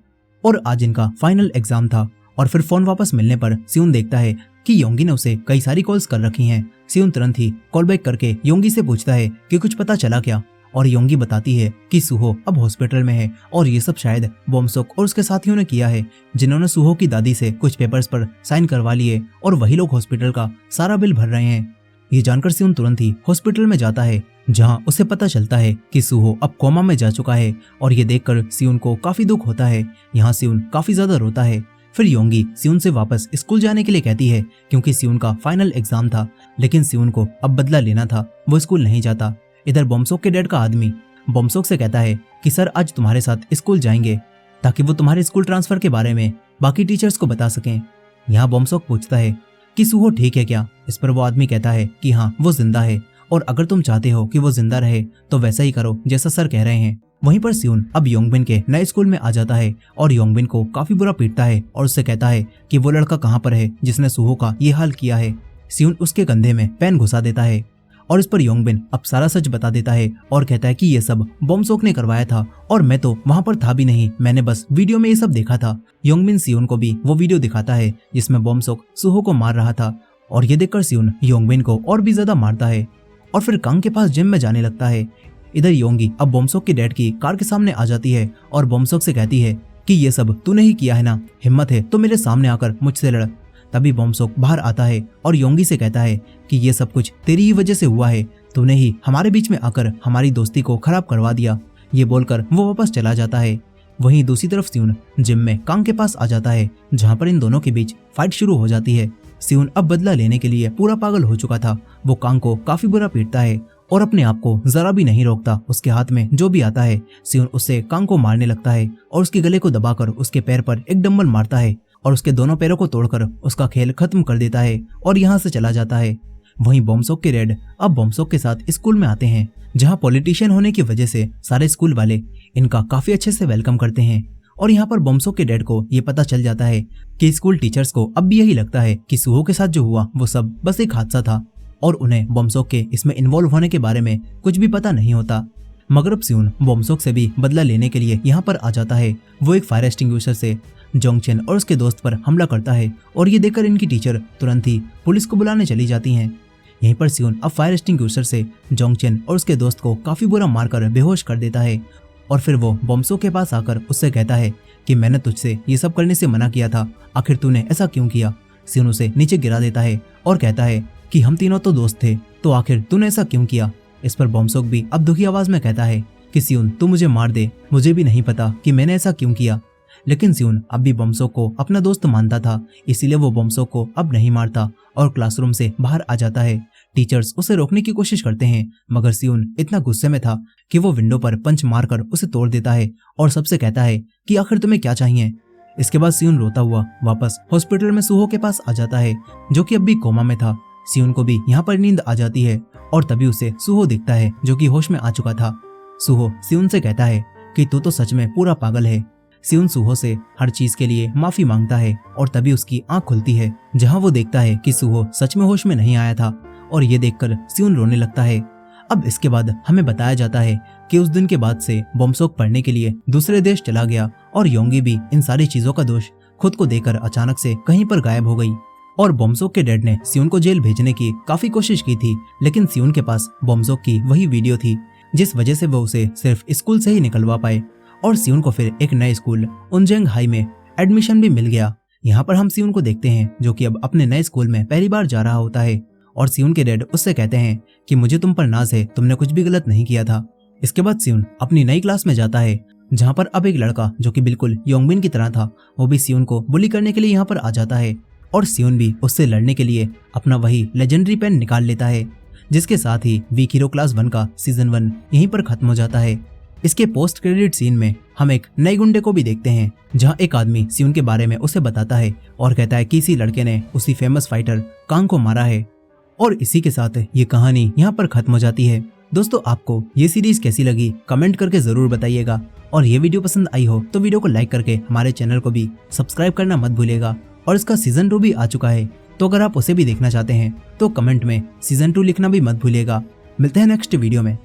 और आज इनका फाइनल एग्जाम था। और फिर फोन वापस मिलने पर सियोन देखता है कि योंगी ने उसे कई सारी कॉल्स कर रखी हैं। सियोन तुरंत ही कॉल बैक करके योंगी से पूछता है कि कुछ पता चला क्या, और योंगी बताती है कि सुहो अब हॉस्पिटल में है और ये सब शायद बोमसोक और उसके साथियों ने किया है, जिन्होंने सुहो की दादी से कुछ पेपर्स पर साइन करवा लिए और वही लोग हॉस्पिटल का सारा बिल भर रहे हैं। ये जानकर सियोन तुरंत ही हॉस्पिटल में जाता है, जहां उसे पता चलता है कि सुहो अब कोमा में जा चुका है और ये देखकर सियोन को काफी दुख होता है। यहाँ सियोन काफी ज्यादा रोता है। फिर योंगी सियोन से वापस स्कूल जाने के लिए कहती है क्योंकि सियोन का फाइनल एग्जाम था, लेकिन सियोन को अब बदला लेना था, वो स्कूल नहीं जाता। इधर बोमसोक के डैड का आदमी बोमसोक से कहता है कि सर आज तुम्हारे साथ स्कूल जाएंगे ताकि वो तुम्हारे स्कूल ट्रांसफर के बारे में बाकी टीचर्स को बता सकें। यहाँ बोमसोक पूछता है कि सुहो ठीक है क्या। इस पर वो आदमी कहता है कि हाँ वो जिंदा है और अगर तुम चाहते हो कि वो जिंदा रहे तो वैसा ही करो जैसा सर कह रहे हैं। वहीं पर सियोन अब योंगबिन के नए स्कूल में आ जाता है और योंगबिन को काफी बुरा पीटता है और उससे कहता है कि वो लड़का कहाँ पर है जिसने सुहो का ये हाल किया है। सियोन उसके कंधे में पेन घुसा देता है और इस पर योंगबिन अब सारा सच बता देता है और कहता है कि ये सब बोमसोक ने करवाया था और मैं तो वहां पर था भी नहीं, मैंने बस वीडियो में ये सब देखा था। योंगबिन सियोन को भी वो वीडियो दिखाता है जिसमें बोमसोक सुहो को मार रहा था और ये देखकर सियोन योंगबिन को और भी ज्यादा मारता है और फिर कांग के पास जिम में जाने लगता है। इधर योंगी अब बोमसोक के डैड की कार के सामने आ जाती है और बोमसोक से कहती है कि ये सब तूने ही किया है ना, हिम्मत है तो मेरे सामने आकर मुझसे लड़। तभी बोमसोक बाहर आता है और योंगी से कहता है कि ये सब कुछ तेरी ही वजह से हुआ है, तूने ही हमारे बीच में आकर हमारी दोस्ती को खराब करवा दिया। ये बोलकर वो वापस चला जाता है। वहीं दूसरी तरफ सियोन जिम में कांग के पास आ जाता है, जहाँ पर इन दोनों के बीच फाइट शुरू हो जाती है। सियोन अब बदला लेने के लिए पूरा पागल हो चुका था। वो कांग को काफी बुरा पीटता है और अपने आप को जरा भी नहीं रोकता। उसके हाथ में जो भी आता है सियोन उससे कांग को मारने लगता है और उसके गले को दबाकर उसके पैर पर एक डंबल मारता है और उसके दोनों पैरों को तोड़कर उसका खेल खत्म कर देता है और यहाँ से चला जाता है। वहीं बोमसोक के डैड अब बोमसोक के साथ स्कूल में आते हैं, जहाँ पॉलिटिशियन होने की वजह से सारे स्कूल वाले इनका काफी अच्छे से वेलकम करते हैं। और यहाँ पर बोमसोक के डैड को ये पता चल जाता है कि स्कूल टीचर्स को अब भी यही लगता है कि सुहो के साथ जो हुआ वो सब बस एक हादसा था और उन्हें बोमसोक के इसमें इन्वॉल्व होने के बारे में कुछ भी पता नहीं होता। मगर अब सियोन बोमसोक से भी बदला लेने के लिए यहाँ पर आ जाता है। वो एक फायर एक्सटिंग्विशर से जोंगचेन और उसके दोस्त पर हमला करता है और ये देखकर इनकी टीचर तुरंत ही पुलिस को बुलाने चली जाती हैं। यहीं पर सियोन अब फायर एक्सटिंग्विशर से जोंगचेन और उसके दोस्त को काफी बुरा मारकर बेहोश कर देता है और फिर वो बोमसोक के पास आकर उससे कहता है कि मैंने तुझसे ये सब करने से मना किया था, आखिर तूने ऐसा क्यों किया। सियोन उसे नीचे गिरा देता है और कहता है कि हम तीनों तो दोस्त थे, तो आखिर तूने ऐसा क्यों किया। इस पर बोमसोक भी अब दुखी आवाज में कहता है कि सियोन तू मुझे मार दे, मुझे भी नहीं पता कि मैंने ऐसा क्यों किया। लेकिन सियोन अब भी बोमसोक को अपना दोस्त मानता था, इसीलिए वो बोमसोक को अब नहीं मारता और क्लासरूम से बाहर आ जाता है। टीचर्स उसे रोकने की कोशिश करते हैं, मगर सियोन इतना गुस्से में था कि वो विंडो पर पंच मारकर उसे तोड़ देता है और सबसे कहता है कि आखिर तुम्हें क्या चाहिए। इसके बाद सियोन रोता हुआ वापस हॉस्पिटल में सुहो के पास आ जाता है, जो कि अब भी कोमा में था। सियोन को भी यहाँ पर नींद आ जाती है और तभी उसे सुहो दिखता है, जो कि होश में आ चुका था। सुहो सियोन से कहता है कि तू तो सच में पूरा पागल है। सियोन सूहो से हर चीज के लिए माफी मांगता है और तभी उसकी आंख खुलती है, जहां वो देखता है कि सूहो सच में होश में नहीं आया था और ये देखकर सियोन रोने लगता है। अब इसके बाद हमें बताया जाता है कि उस दिन के बाद से बोमसोक पढ़ने के लिए दूसरे देश चला गया और योंगी भी इन सारी चीजों का दोष खुद को देकर अचानक से कहीं पर गायब हो गई। और बोमसोक के डैड ने सियोन को जेल भेजने की काफी कोशिश की थी, लेकिन सियोन के पास बोमसोक की वही वीडियो थी जिस वजह से वो उसे सिर्फ स्कूल से ही निकलवा पाए और सियोन को फिर एक नए स्कूल उनजेंग हाई में एडमिशन भी मिल गया। यहाँ पर हम सियोन को देखते हैं जो कि अब अपने नए स्कूल में पहली बार जा रहा होता है और सियोन के डैड उससे कहते हैं कि मुझे तुम पर नाज है, तुमने कुछ भी गलत नहीं किया था। इसके बाद सियोन अपनी नई क्लास में जाता है जहाँ पर अब एक लड़का जो कि बिल्कुल योंगबिन की तरह था वो भी सियोन को बुली करने के लिए यहाँ पर आ जाता है और सियोन भी उससे लड़ने के लिए अपना वही लेजेंडरी पेन निकाल लेता है, जिसके साथ ही वीक हीरो क्लास 1 का सीजन 1 यहीं पर खत्म हो जाता है। इसके पोस्ट क्रेडिट सीन में हम एक नए गुंडे को भी देखते हैं जहां एक आदमी सियोन के बारे में उसे बताता है और कहता है कि इसी लड़के ने उसी फेमस फाइटर कांग को मारा है। और इसी के साथ ये कहानी यहाँ पर खत्म हो जाती है। दोस्तों, आपको ये सीरीज कैसी लगी कमेंट करके जरूर बताइएगा और ये वीडियो पसंद आई हो तो वीडियो को लाइक करके हमारे चैनल को भी सब्सक्राइब करना मत भूलिएगा। और इसका सीजन 2 भी आ चुका है, तो अगर आप उसे भी देखना चाहते हैं तो कमेंट में सीजन 2 लिखना भी मत भूलिएगा। मिलते हैं नेक्स्ट वीडियो में।